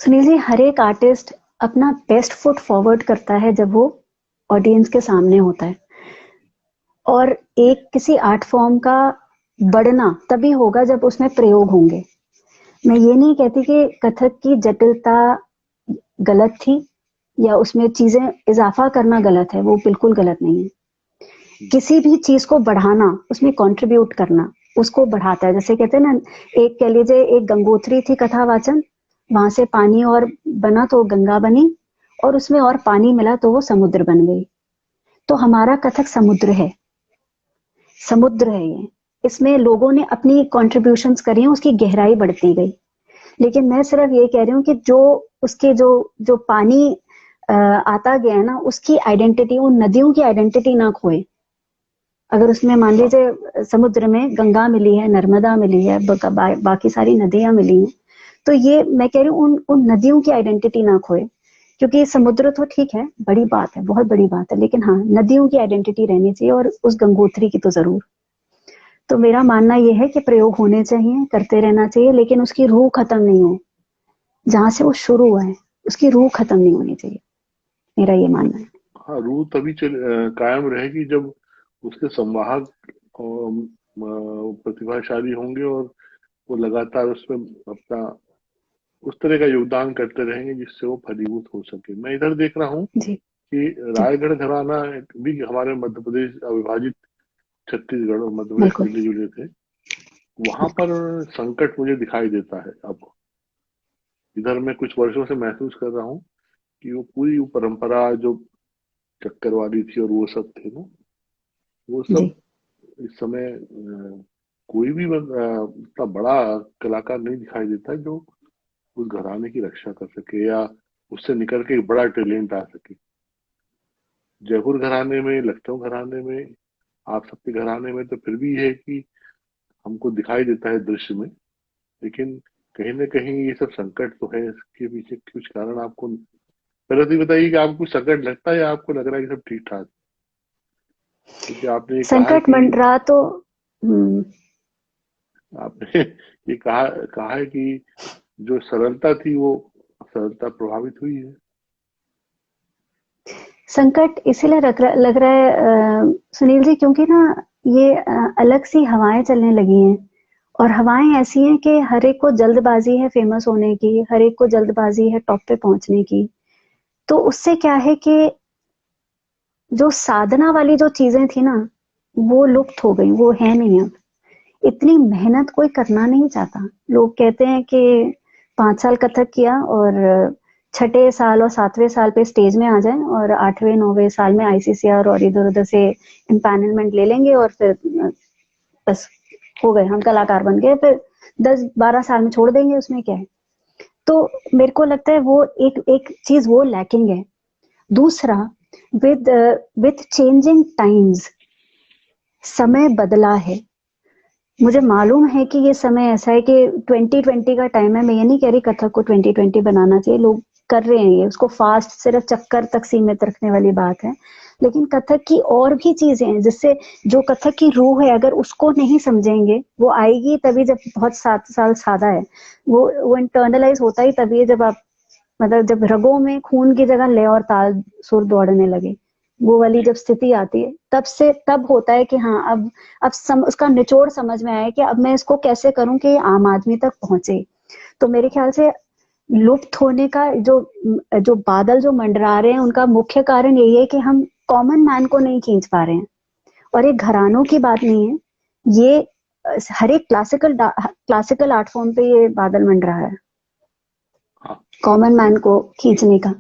सुनील जी, हर एक आर्टिस्ट अपना बेस्ट फुट फॉरवर्ड करता है जब वो ऑडियंस के सामने होता है, और एक किसी आर्ट फॉर्म का बढ़ना तभी होगा जब उसमें प्रयोग होंगे। मैं ये नहीं कहती कि कथक की जटिलता गलत थी या उसमें चीजें इजाफा करना गलत है, वो बिल्कुल गलत नहीं है। किसी भी चीज को बढ़ाना, उसमें कंट्रीब्यूट करना उसको बढ़ाता है। जैसे कहते हैं ना, एक कह लीजिए एक गंगोत्री थी कथा वाचन, वहां से पानी और बना तो गंगा बनी, और उसमें और पानी मिला तो वो समुद्र बन गई। तो हमारा कथक समुद्र है, समुद्र है ये। इसमें लोगों ने अपनी कॉन्ट्रीब्यूशंस करी हैं, उसकी गहराई बढ़ती गई। लेकिन मैं सिर्फ ये कह रही हूँ कि जो उसके जो जो पानी आता गया है ना, उसकी आइडेंटिटी, उन नदियों की आइडेंटिटी ना खोए। अगर उसमें मान लीजिए समुद्र में गंगा मिली है, नर्मदा मिली है, बाकी सारी नदियां मिली हैं, तो ये मैं कह रही हूँ उन नदियों की आइडेंटिटी ना खोए। क्योंकि समुद्र तो ठीक है, बड़ी बात है, बहुत बड़ी बात है, लेकिन हाँ, नदियों की आइडेंटिटी रहनी चाहिए, और उस गंगोत्री की तो जरूर। तो मेरा मानना यह है कि प्रयोग होने चाहिए, करते रहना चाहिए, लेकिन उसकी रूह खत्म नहीं हो। जहां से वो शुरू हुआ है उसकी रूह खत्म नहीं होनी चाहिए, मेरा ये मानना है। हाँ, रूह तभी कायम रहेगी जब उसके संवाहक प्रतिभाशाली होंगे और वो लगातार उसमें अपना उस तरह का योगदान करते रहेंगे जिससे वो फलीभूत हो सके। मैं इधर देख रहा हूँ जी कि जी रायगढ़ घराना भी हमारे मध्य प्रदेश अविभाजित छत्तीसगढ़ और मध्य प्रदेश बिल्कुल। मिले जुले थे, वहां पर संकट मुझे दिखाई देता है। अब इधर मैं कुछ वर्षों से महसूस कर रहा हूँ कि वो पूरी वो परंपरा जो चक्कर वाली थी और वो सब थे ना, वो जी सब इस समय कोई भी इतना बड़ा कलाकार नहीं दिखाई देता जो उस घराने की रक्षा कर सके या उससे निकल के एक बड़ा टैलेंट आ सके। जयपुर घराने में, लखनऊ घराने में, आप सबके घराने में तो फिर भी है कि हमको दिखाई देता है दृश्य में, लेकिन कहीं ना कहीं ये सब संकट तो है। इसके पीछे कुछ कारण आपको पहले तो ये बताइए कि आपको कुछ संकट लगता है या आपको लग रहा है कि सब ठीक ठाक? क्योंकि आपने ये कहा है संकट कि मंडरा तो हम्म, आपने ये कहा है कि जो सरलता थी वो सरलता प्रभावित हुई है। संकट इसीलिए लग रहा है सुनील जी, क्योंकि ना ये अलग सी हवाएं चलने लगी हैं, और हवाएं ऐसी हैं कि हर एक को जल्दबाजी है फेमस होने की, हर एक को जल्दबाजी है टॉप पे पहुंचने की। तो उससे क्या है कि जो साधना वाली जो चीजें थी ना, वो लुप्त हो गई, वो है नहीं अब। इतनी मेहनत कोई करना नहीं चाहता। लोग कहते हैं कि 5 साल कथक किया और छठे साल और 7वें साल पे स्टेज में आ जाएं, और 8वें 9वें साल में आईसीसीआर और इधर उधर से इम्पैनलमेंट ले लेंगे, और फिर बस हो गए, हम कलाकार बन गए। फिर 10-12 साल में छोड़ देंगे, उसमें क्या है। तो मेरे को लगता है वो एक एक चीज वो लैकिंग है। दूसरा, विद विद चेंजिंग टाइम्स, समय बदला है। मुझे मालूम है कि ये समय ऐसा है कि 2020 का टाइम है। मैं ये नहीं कह रही कथक को 2020 बनाना चाहिए, लोग कर रहे हैं ये, उसको फास्ट सिर्फ चक्कर तक सीमित रखने वाली बात है। लेकिन कथक की और भी चीजें हैं जिससे, जो कथक की रूह है, अगर उसको नहीं समझेंगे, वो आएगी तभी जब बहुत 7 साल सादा है, वो इंटरनलाइज होता ही तभी है जब आप, मतलब जब रगों में खून की जगह लय और ताल सुर दौड़ने लगे, वो वाली जब स्थिति आती है, तब होता है कि हाँ, अब उसका निचोड़ समझ में आया कि अब मैं इसको कैसे करूं कि ये आम आदमी तक पहुंचे। तो मेरे ख्याल से लुप्त होने का जो जो बादल जो मंडरा रहे हैं, उनका मुख्य कारण यही है कि हम कॉमन मैन को नहीं खींच पा रहे हैं। और ये घरानों की बात नहीं है, ये हर एक क्लासिकल आर्ट फॉर्म पे ये बादल मंडरा है, हाँ, कॉमन मैन को खींचने का।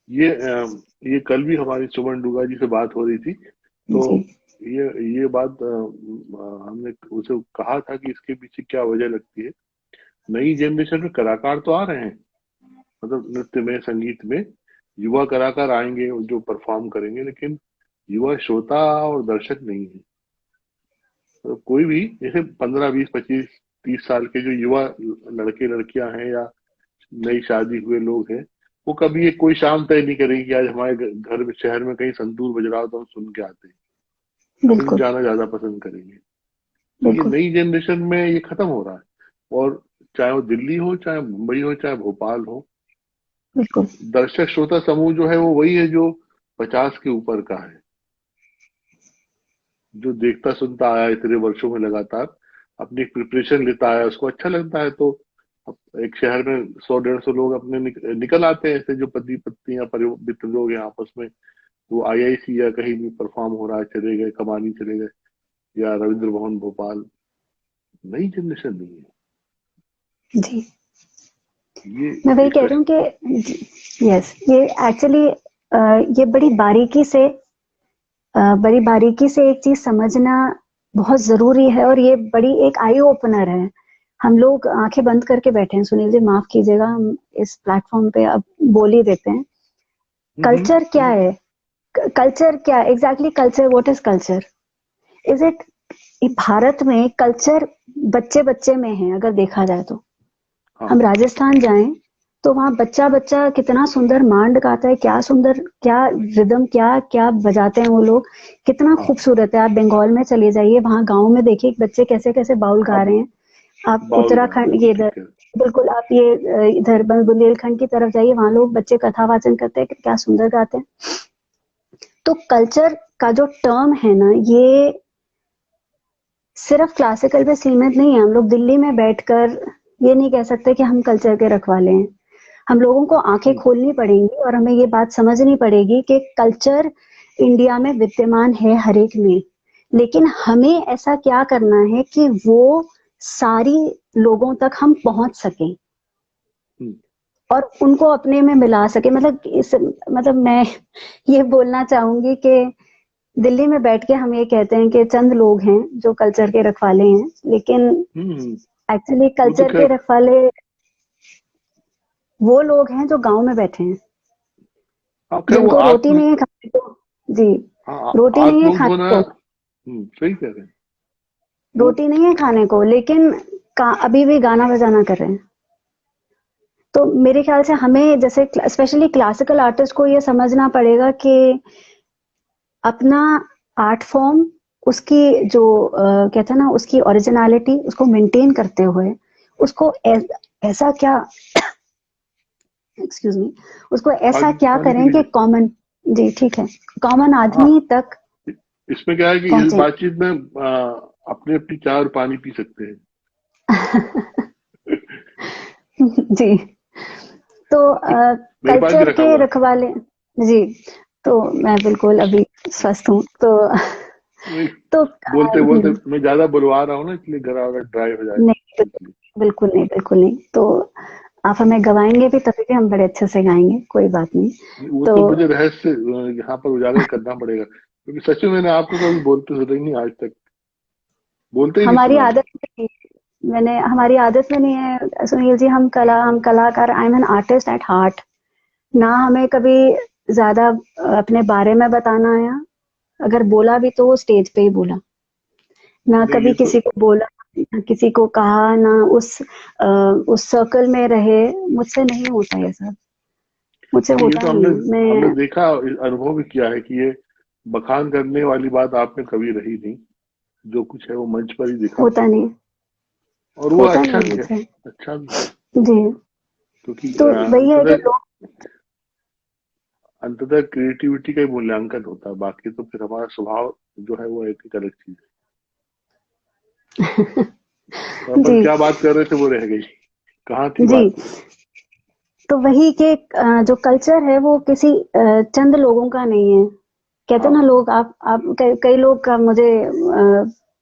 ये कल भी हमारी सुमन डूगा जी से बात हो रही थी, तो जी ये बात हमने उसे कहा था कि इसके पीछे क्या वजह लगती है। नई जनरेशन में कलाकार तो आ रहे हैं, मतलब नृत्य में, संगीत में युवा कलाकार आएंगे जो परफॉर्म करेंगे, लेकिन युवा श्रोता और दर्शक नहीं है। तो कोई भी जैसे 15, 20, 25, 30 साल के जो युवा लड़के लड़कियां हैं या नई शादी हुए लोग हैं, वो कभी एक कोई शाम तय नहीं करेंगे कि आज हमारे घर में, शहर में कहीं संतूर बज रहा हो तो हम सुन के आते हैं। फिल्म बिल्कुल जाना ज्यादा पसंद करेंगे। तो ये बिल्कुल नई जनरेशन में ये खत्म हो रहा है। और चाहे वो दिल्ली हो, चाहे मुंबई हो, चाहे भोपाल हो, बिल्कुल दर्शक श्रोता समूह जो है वो वही है जो 50 के ऊपर का है, जो देखता सुनता आया इतने वर्षों में लगातार, अपनी प्रिपरेशन लेता आया, उसको अच्छा लगता है। तो एक शहर में 100-150 लोग अपने निकल आते हैं, ऐसे जो पति पत्नी या मित्र लोग हैं आपस में, वो आईआईसी या कहीं भी परफॉर्म हो रहा है चले गए, कमानी चले गए, या रविंद्र भवन भोपाल। नई जनरेशन नहीं है जी। ये मैं वही कह रही हूँ स्पष्ट। कि यस, ये एक्चुअली ये बड़ी बारीकी से एक चीज समझना बहुत जरूरी है, और ये बड़ी एक आई ओपनर है। हम लोग आंखें बंद करके बैठे हैं, सुनील जी माफ कीजिएगा, हम इस प्लेटफॉर्म पे अब बोल ही देते हैं। कल्चर क्या है? कल्चर क्या exactly? Culture, what is culture? Is it, Bharat में कल्चर बच्चे बच्चे में है अगर देखा जाए तो। हाँ, हम राजस्थान जाएं तो वहां बच्चा बच्चा कितना सुंदर मांड गाता है, क्या सुंदर, क्या रिदम, क्या क्या बजाते हैं वो लोग, कितना हाँ, खूबसूरत है। आप बंगाल में चले जाइए, वहां गांव में देखिए बच्चे कैसे कैसे बाउल गा आप रहे हैं। आप बाउल गान, उत्तराखंड, बिल्कुल ये ठीक इधर, है। बिल्कुल आप ये इधर बुंदेलखंड की तरफ जाइए, वहां लोग बच्चे कथा वाचन करते हैं, क्या सुंदर गाते हैं। तो कल्चर का जो टर्म है ना, ये सिर्फ क्लासिकल पे सीमित नहीं है। हम लोग दिल्ली में बैठकर ये नहीं कह सकते कि हम कल्चर के रखवाले हैं। हम लोगों को आंखें हम्म, खोलनी पड़ेंगी और हमें ये बात समझनी पड़ेगी कि कल्चर इंडिया में विद्यमान है हर एक में, लेकिन हमें ऐसा क्या करना है कि वो सारी लोगों तक हम पहुंच सकें हम्म, और उनको अपने में मिला सके। मतलब मैं ये बोलना चाहूंगी कि दिल्ली में बैठ के हम ये कहते हैं कि चंद लोग हैं जो कल्चर के रखवाले हैं, लेकिन हम्म। एक्चुअली वो तो कल्चर के खैर रखवाले वो लोग हैं जो गांव में बैठे हैं, हाँ खैर वो जिनको रोटी आत्म नहीं है खाने को। जी, हाँ रोटी आप नहीं है लोग जो है खाने ना, को, सही कह रहे हैं वो। रोटी नहीं है खाने को, लेकिन अभी भी गाना बजाना कर रहे हैं। तो मेरे ख्याल से हमें जैसे स्पेशली क्लासिकल आर्टिस्ट को ये समझना पड़ेगा कि अपना आर्ट फॉर्म, उसकी जो कहते हैं ना, उसकी ओरिजिनलिटी, उसको मेंटेन करते हुए उसको ऐसा क्या, एक्सक्यूज मी, उसको ऐसा पानी क्या पानी पी करें कि लीजिए। कॉमन, जी ठीक है, कॉमन हाँ आदमी तक इसमें क्या है कि इस पहुंचे। बातचीत में अपनी अपनी चाय और पानी पी सकते हैं। जी, तो मेरे पास भी कल्चर रखा के हुआ है। रखवाले, जी, तो मैं बिल्कुल अभी स्वस्थ हूँ, तो नहीं, तो बोलते बोलते मैं ज्यादा बुलवा रहा हूँ ना, इसलिए गला वगैरह ड्राई हो जाएगा नहीं, इसलिए। बिल्कुल नहीं, बिल्कुल नहीं। तो आप हमें गवाएंगे भी तभी भी हम बड़े अच्छे से गाएंगे, कोई बात नहीं। वो तो तो मुझे रहस्य यहाँ पर उजागर करना पड़ेगा, क्योंकि सच में मैंने आपको कभी बोलते सुना ही नहीं आज तक, बोलते ही नहीं हमारी सुना है। आदत नहीं है, मैंने हमारी आदत में नहीं है सुनील जी, हम कलाकार, I am an artist at heart. ना हमें कभी ज्यादा अपने बारे में बताना आया, अगर बोला भी तो वो स्टेज पे ही बोला, ना नहीं कभी ये तो किसी को बोला, ना किसी को कहा, ना उस सर्कल में रहे। मुझसे नहीं होता ये सब, मुझसे नहीं, ये होता तो नहीं हमने है। हमने मैं, देखा, अनुभव भी किया है कि ये बखान करने वाली बात आप में कभी रही नहीं, जो कुछ है वो मंच पर ही दिखा, होता नहीं, और वो होता नहीं अच्छा है भी है। मुझसे। अच्छा भी है, जी, क्योंकि तो वही है कि लोग, अंततः क्रिएटिविटी का ही मूल्यांकन होता है, बाकी तो फिर हमारा स्वभाव जो है वो एक अलग चीज है। तो अपन जी, क्या बात कर रहे थे वो रह गई, कहाँ थी जी, बात। तो वही कि जो कल्चर है वो किसी चंद लोगों का नहीं है। कहते हैं ना हाँ लोग, आप कई लोग का मुझे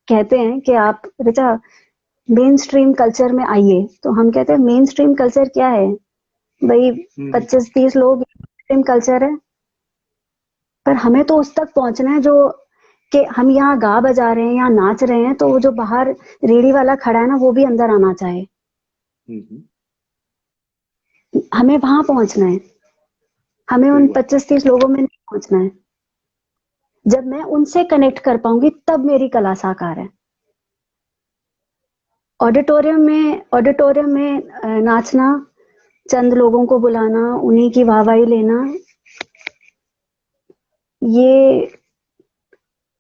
कहते हैं कि आप ऋचा मेन स्ट्रीम कल्चर में आइए, तो हम कहते हैं मेन स्ट्रीम कल्चर क्या है भाई, हम्म, 25-30 लोग स्ट्रीम कल्चर है। पर हमें तो उस तक पहुंचना है जो कि हम यहाँ गा बजा रहे हैं, यहाँ नाच रहे हैं, तो वो जो बाहर रेडी वाला खड़ा है ना, वो भी अंदर आना चाहे। हम्म, हमें वहां पहुंचना है, हमें सही उन बात। 25-30 लोगों में नहीं पहुंचना है। जब मैं उनसे कनेक्ट कर पाऊंगी तब मेरी कला साकार है। ऑडिटोरियम में नाचना, चंद लोगों को बुलाना, उन्हीं की वाहवाही लेना, ये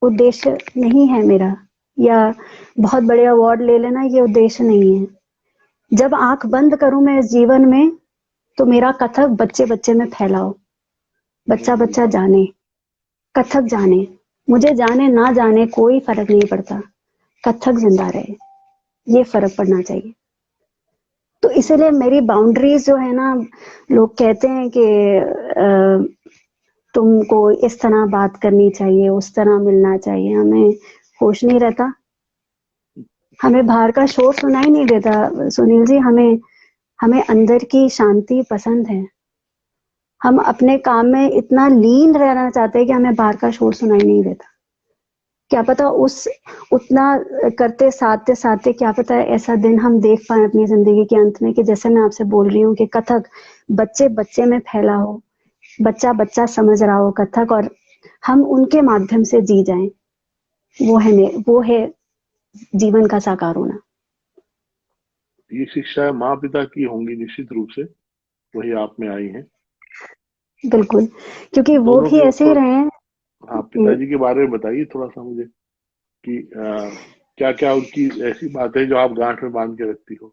उद्देश्य नहीं है मेरा, या बहुत बड़े अवार्ड ले लेना, ये उद्देश्य नहीं है। जब आंख बंद करूं मैं इस जीवन में, तो मेरा कथक बच्चे बच्चे में फैलाओ, बच्चा बच्चा जाने, कथक जाने, मुझे जाने ना जाने कोई फर्क नहीं पड़ता, कथक जिंदा रहे, ये फर्क पड़ना चाहिए। तो इसीलिए मेरी बाउंड्रीज जो है ना, लोग कहते हैं कि तुमको इस तरह बात करनी चाहिए, उस तरह मिलना चाहिए, हमें होश नहीं रहता, हमें बाहर का शोर सुनाई नहीं देता सुनील जी, हमें हमें अंदर की शांति पसंद है। हम अपने काम में इतना लीन रहना चाहते हैं कि हमें बाहर का शोर सुनाई नहीं देता। क्या पता उस उतना करते साधते साधते, क्या पता ऐसा दिन हम देख पाए अपनी जिंदगी के अंत में कि जैसे मैं आपसे बोल रही हूँ कि कथक बच्चे बच्चे में फैला हो, बच्चा बच्चा समझ रहा हो कथक, और हम उनके माध्यम से जी जाएं। वो है जीवन का साकार होना। ये शिक्षा माँ पिता की होंगी निश्चित रूप से, वही आप में आई हैं। बिल्कुल, क्योंकि वो दोनों भी के ऐसे ही थोड़ा, रहे हैं हाँ कि पिताजी के बारे में बताइए थोड़ा सा मुझे, कि क्या क्या उनकी ऐसी बात है जो आप गांठ में बांध के रखती हो।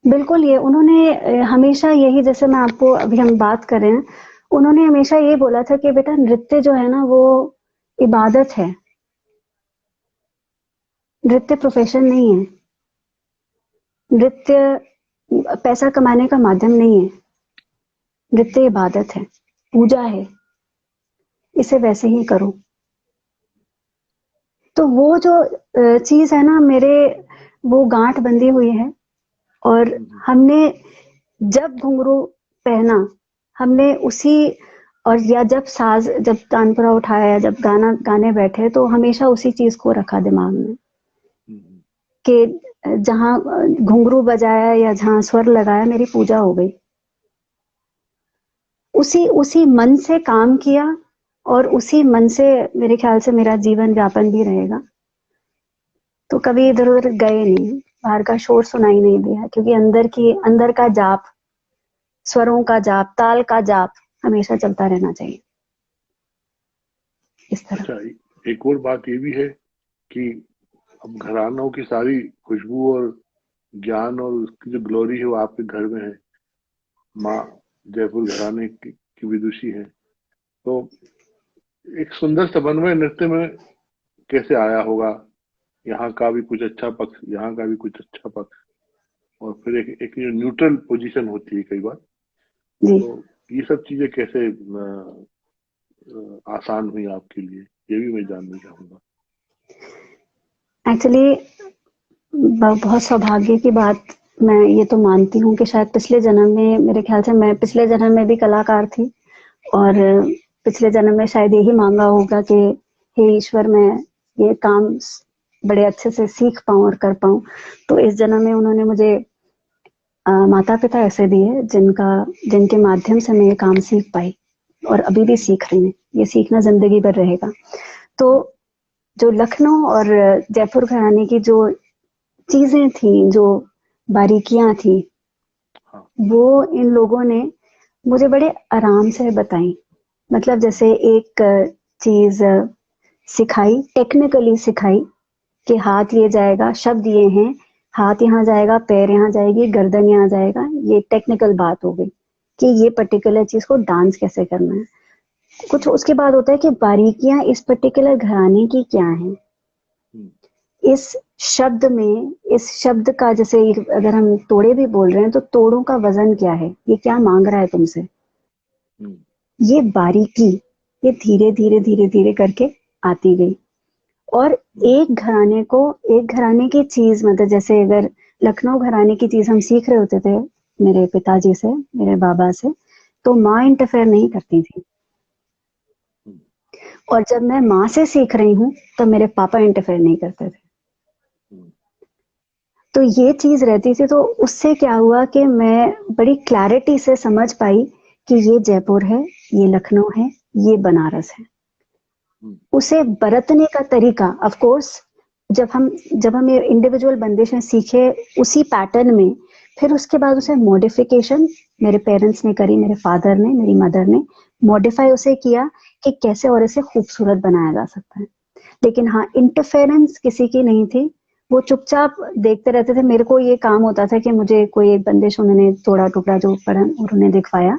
बिल्कुल, ये उन्होंने हमेशा यही, जैसे मैं आपको अभी हम बात कर रहे हैं, उन्होंने हमेशा ये बोला था कि बेटा नृत्य जो है ना वो इबादत है, नृत्य प्रोफेशन नहीं है, नृत्य पैसा कमाने का माध्यम नहीं है, नृत्य इबादत है, पूजा है, इसे वैसे ही करो। तो वो जो चीज है ना मेरे, वो गांठ बंधी हुई है। और हम्म, हमने जब घुंघरू पहना, हमने उसी, और या जब तानपुरा उठाया, जब गाना गाने बैठे, तो हमेशा उसी चीज को रखा दिमाग में हम्म, कि जहां घुंघरू बजाया या जहां स्वर लगाया, मेरी पूजा हो गई। उसी उसी मन से काम किया और उसी मन से मेरे ख्याल से मेरा जीवन व्यापन भी रहेगा। तो कभी इधर उधर गए नहीं, बाहर का शोर सुनाई नहीं दिया, क्योंकि अंदर का जाप, स्वरों का जाप, ताल का जाप हमेशा चलता रहना चाहिए इस तरह। अच्छा, एक और बात ये भी है कि अब घरानों की सारी खुशबू और ज्ञान और उसकी जो ग्लोरी है वो आपके घर में है। माँ जयपुर घराने की विदुषी है, तो एक सुंदर समन्वय नृत्य में कैसे आया होगा? यहाँ का भी कुछ अच्छा पक्ष, यहाँ का भी कुछ अच्छा पक्ष, और फिर एक जो न्यूट्रल पोजीशन होती है कई बार, जी तो ये सब चीजें कैसे आसान हुई आपके लिए, ये भी मैं जानना चाहूंगा। एक्चुअली बहुत सौभाग्य की बात, मैं ये तो मानती हूँ कि शायद पिछले जन्म में, मेरे ख्याल से मैं पिछले जन्म में भी कलाकार थी, और पिछले जन्म में शायद यही मांगा होगा कि हे ईश्वर, मैं ये काम बड़े अच्छे से सीख पाऊं और कर पाऊं। तो इस जन्म में उन्होंने मुझे माता पिता ऐसे दिए जिनके माध्यम से मैं ये काम सीख पाई, और अभी भी सीख रही हूँ। ये सीखना जिंदगी भर रहेगा। तो जो लखनऊ और जयपुर घराने की जो चीजें थी, जो बारीकियां थी, हाँ, वो इन लोगों ने मुझे बड़े आराम से बताई। मतलब जैसे एक चीज सिखाई, टेक्निकली सिखाई कि हाथ ये जाएगा, शब्द ये हैं, हाथ यहाँ जाएगा, पैर यहाँ जाएगी, गर्दन यहाँ जाएगा। ये टेक्निकल बात हो गई कि ये पर्टिकुलर चीज को डांस कैसे करना है। कुछ उसके बाद होता है कि बारीकियां इस पर्टिकुलर घराने की क्या हैं, इस शब्द में, इस शब्द का, जैसे अगर हम तोड़े भी बोल रहे हैं तो तोड़ों का वजन क्या है, ये क्या मांग रहा है तुमसे। ये बारीकी, ये धीरे धीरे धीरे धीरे करके आती गई। और एक घराने की चीज, मतलब जैसे अगर लखनऊ घराने की चीज हम सीख रहे होते थे मेरे पिताजी से, मेरे बाबा से, तो माँ इंटरफेयर नहीं करती थी। और जब मैं माँ से सीख रही हूँ तो मेरे पापा इंटरफेयर नहीं करते थे। तो ये चीज रहती थी। तो उससे क्या हुआ कि मैं बड़ी क्लैरिटी से समझ पाई कि ये जयपुर है, ये लखनऊ है, ये बनारस है। उसे बरतने का तरीका, ऑफ कोर्स, जब हम ये इंडिविजुअल बंदिशें सीखे उसी पैटर्न में, फिर उसके बाद उसे मॉडिफिकेशन मेरे पेरेंट्स ने करी, मेरे फादर ने, मेरी मदर ने मॉडिफाई उसे किया कि कैसे और इसे खूबसूरत बनाया जा सकता है। लेकिन हाँ, इंटरफेरेंस किसी की नहीं थी। वो चुपचाप देखते रहते थे। मेरे को ये काम होता था कि मुझे कोई एक बंदिश उन्होंने थोड़ा टुकड़ा जो पढ़ा उन्होंने दिखवाया,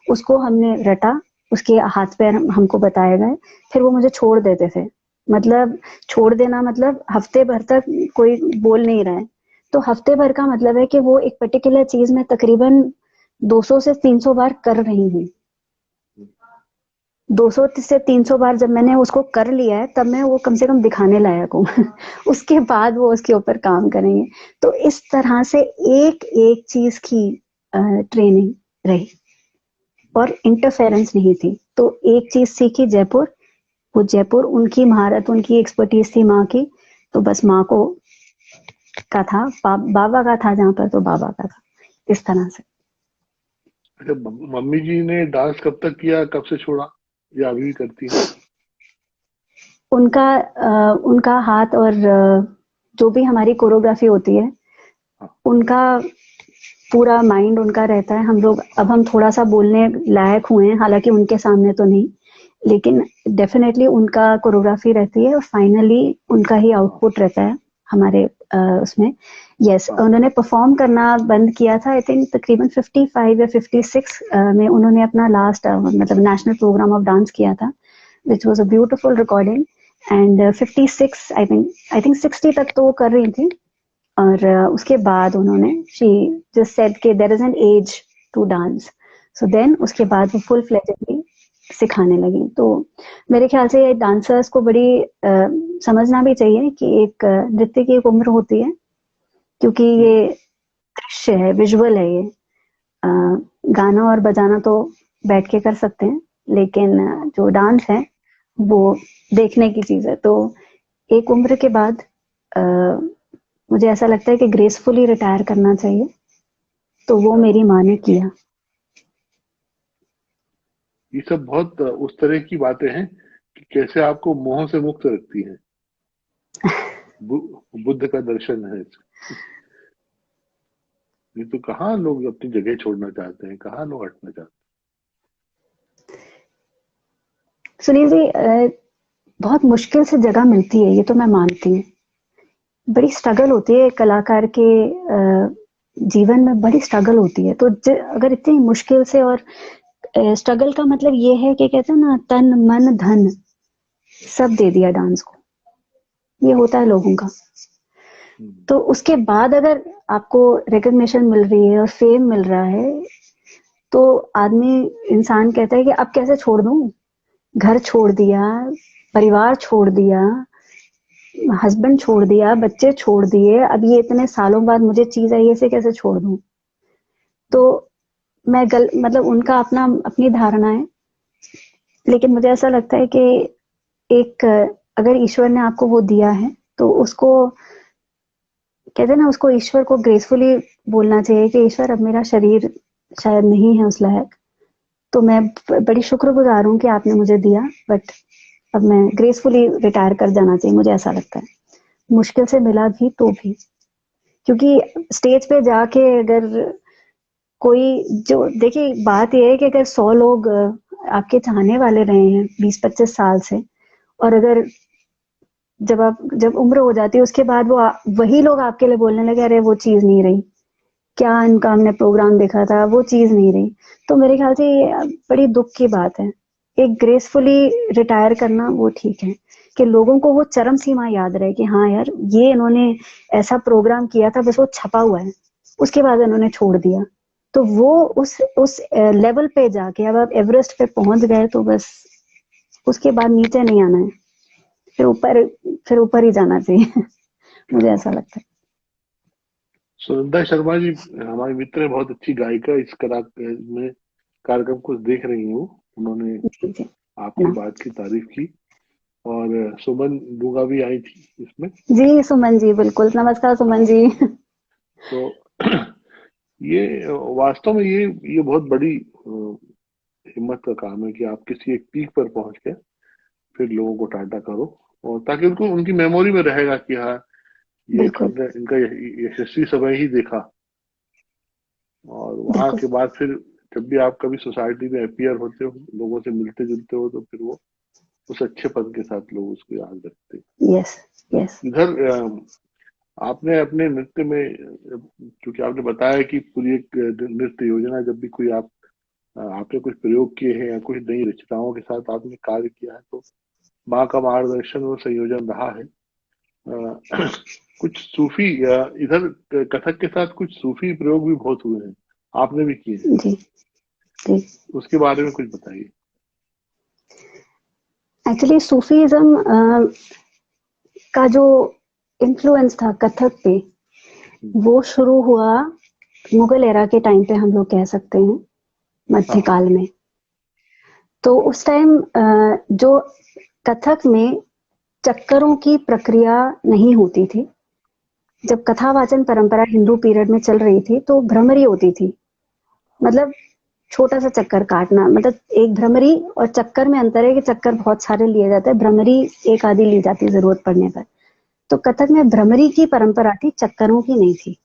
उसको हमने रटा, उसके हाथ पैर हमको बताए गए, फिर वो मुझे छोड़ देते थे। मतलब छोड़ देना मतलब हफ्ते भर तक कोई बोल नहीं रहा है, तो हफ्ते भर का मतलब है कि वो एक पर्टिकुलर चीज में तकरीबन 200 से 300 बार कर रही हूँ। 200 से 300 बार जब मैंने उसको कर लिया है, तब मैं वो कम से कम दिखाने लायक हूँ। उसके बाद वो उसके ऊपर काम करेंगे। तो इस तरह से एक एक चीज की ट्रेनिंग रही और इंटरफेरेंस नहीं थी। तो एक चीज सीखी जयपुर, वो जयपुर उनकी महारत, उनकी एक्सपर्टीज थी माँ की, तो बस माँ को का था, बाबा का था जहाँ पर, तो बाबा का था, इस तरह से। अच्छा, मम्मी जी ने डांस कब तक किया, कब से छोड़ा, या अभी भी करती है? उनका हाथ और जो भी हमारी कोरियोग्राफी होती है, उनका पूरा माइंड उनका रहता है। हम थोड़ा सा बोलने लायक हुए हैं, हालांकि उनके सामने तो नहीं, लेकिन डेफिनेटली उनका कोरियोग्राफी रहती है और फाइनली उनका ही आउटपुट रहता है हमारे उसमें। यस, उन्होंने परफॉर्म करना बंद किया था, आई थिंक तकरीबन 55 या 56 में उन्होंने अपना लास्ट मतलब नेशनल प्रोग्राम ऑफ डांस किया था, which was a beautiful recording. And 56 I think 60 तक तो वो कर रही थी, और उसके बाद उन्होंने शी जस्ट सेड कि there is an edge to dance, so then उसके बाद वो फुल फ्लेजेडली सिखाने लगी। तो मेरे ख्याल से ये डांसर्स को बड़ी समझना भी चाहिए कि एक नृत्य की एक उम्र होती है, क्योंकि ये दृश्य है, विजुअल है। ये गाना और बजाना तो बैठ के कर सकते हैं, लेकिन जो डांस है वो देखने की चीज है। तो एक उम्र के बाद मुझे ऐसा लगता है कि ग्रेसफुली रिटायर करना चाहिए, तो वो मेरी माँ ने किया। ये सब बहुत उस तरह की बातें हैं कि कैसे आपको मोह से मुक्त रखती हैं। बुद्ध का दर्शन है इसमें। नहीं तो कहाँ लोग अपनी जगह छोड़ना चाहते हैं, कहाँ लोग हटना चाहते सुनील जी, बहुत मुश्किल से जगह मिलती है, ये तो मैं मानती हूँ। बड़ी स्ट्रगल होती है कलाकार के जीवन में, बड़ी स्ट्रगल होती है। तो अगर इतनी मुश्किल से, और स्ट्रगल का मतलब ये है कि कहते हैं ना, तन मन धन सब दे दिया डांस को, ये होता है लोगों का। हैं। तो उसके बाद अगर आपको रिकग्निशन मिल रही है और फेम मिल रहा है, तो आदमी, इंसान कहता है कि अब कैसे छोड़ दूं, घर छोड़ दिया, परिवार छोड़ दिया, हस्बैंड छोड़ दिया, बच्चे छोड़ दिए, अब ये इतने सालों बाद मुझे चीज आई, इसे कैसे छोड़ दूं। तो मतलब उनका अपनी धारणा है, लेकिन मुझे ऐसा लगता है कि एक, अगर ईश्वर ने आपको वो दिया है, तो उसको, कहते हैं ना, उसको ईश्वर को ग्रेसफुली बोलना चाहिए कि ईश्वर, अब मेरा शरीर शायद नहीं है उस लायक, तो मैं बड़ी शुक्रगुजार हूँ कि आपने मुझे दिया, बट अब मैं ग्रेसफुली रिटायर कर जाना चाहिए, मुझे ऐसा लगता है। मुश्किल से मिला भी तो भी, क्योंकि स्टेज पे जाके अगर कोई, जो देखिए बात यह है कि अगर 100 लोग आपके चाहने वाले रहे हैं 20-25 साल से, और अगर जब उम्र हो जाती है उसके बाद वही लोग आपके लिए बोलने लगे, अरे वो चीज नहीं रही, क्या इनका हमने प्रोग्राम देखा था, वो चीज नहीं रही, तो मेरे ख्याल से ये बड़ी दुख की बात है। एक ग्रेसफुली रिटायर करना वो ठीक है, कि लोगों को वो चरम सीमा याद रहे कि हाँ यार, ये इन्होंने ऐसा प्रोग्राम किया था, बस वो छपा हुआ है, उसके बाद इन्होंने छोड़ दिया। तो वो उस लेवल पे जाके, अब आप एवरेस्ट पे पहुंच गए, तो बस उसके बाद नीचे नहीं आना है, फिर ऊपर ही जाना चाहिए। मुझे ऐसा लगता सुनंदा शर्मा जी हमारी मित्र है, बहुत अच्छी गायिका, इस कला में कार्यक्रम को देख रही हूँ। उन्होंने है। जी जी, है आपकी ना। बात की तारीफ की। और सुमन दुगा भी आई थी इसमें। जी सुमन जी, बिल्कुल, नमस्कार सुमन हाँ, जी। तो ये वास्तव में ये बहुत बड़ी हिम्मत का काम है कि आप किसी एक पीक पर पहुंच के फिर लोगों को टाटा करो, और ताकि उनको, उनकी मेमोरी में रहेगा कि हाँ, ये बिल्कुल हमने इनका यशस्वी समय ही देखा। और वहां बिल्कुल। के बाद फिर जब भी आप कभी सोसाइटी में अपीयर होते हो, लोगों से मिलते जुलते हो, तो फिर वो उस अच्छे पद के साथ लोग उसको याद रखते हैं। Yes yes. इधर आपने अपने नृत्य में, क्योंकि आपने बताया कि पूरी एक नृत्य योजना, जब भी कोई आपने कुछ प्रयोग किए हैं या कुछ नई रचनाओं के साथ आपने कार्य किया है, तो माँ का मार्गदर्शन और संयोजन रहा है। कुछ सूफी, इधर कथक के साथ कुछ सूफी प्रयोग भी बहुत हुए हैं, आपने भी किए हैं, जी जी। उसके बारे में कुछ बताइए। एक्चुअली सूफीज्म का जो इन्फ्लुएंस था कथक पे, वो शुरू हुआ मुगल एरा के टाइम पे, हम लोग कह सकते हैं, हाँ। मध्यकाल में। तो उस टाइम जो कथक में चक्करों की प्रक्रिया नहीं होती थी, जब कथावाचन परंपरा हिंदू पीरियड में चल रही थी, तो भ्रमरी होती थी, मतलब छोटा सा चक्कर काटना, मतलब एक भ्रमरी और चक्कर में अंतर है कि चक्कर बहुत सारे लिए जाते हैं, भ्रमरी एक आधी ली जाती है जरूरत पड़ने पर। तो कथक में भ्रमरी की परंपरा थी, चक्करों की नहीं थी।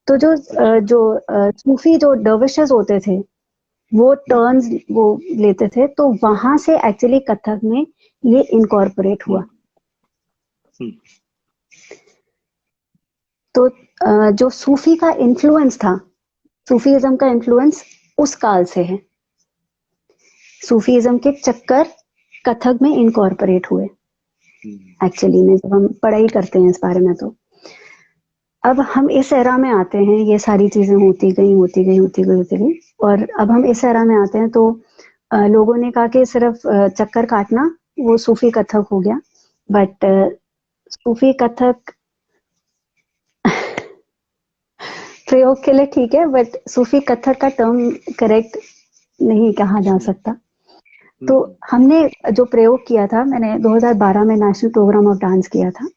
तो अच्छा। सूफी जो डर्विशेस होते थे, वो टर्न्स वो लेते थे, तो वहां से एक्चुअली कथक में ये इनकॉर्पोरेट हुआ। हम्म। हम्म। तो जो सूफी का इन्फ्लुएंस था, सूफीज्म का इन्फ्लुएंस उस काल से है। सूफीज्म के चक्कर कथक में इनकॉर्पोरेट हुए हम्म। एक्चुअली में, जब हम पढ़ाई करते हैं इस बारे में। तो अब हम इस एरा में आते हैं, ये सारी चीजें होती गई, और अब हम इस एरा में आते हैं, तो लोगों ने कहा कि सिर्फ चक्कर काटना वो सूफी कथक हो गया। बट सूफी कथक प्रयोग के लिए ठीक है, बट सूफी कथक का टर्म करेक्ट नहीं कहा जा सकता। तो हम्म। हमने जो प्रयोग किया था, मैंने 2012 में नेशनल प्रोग्राम ऑफ डांस किया था।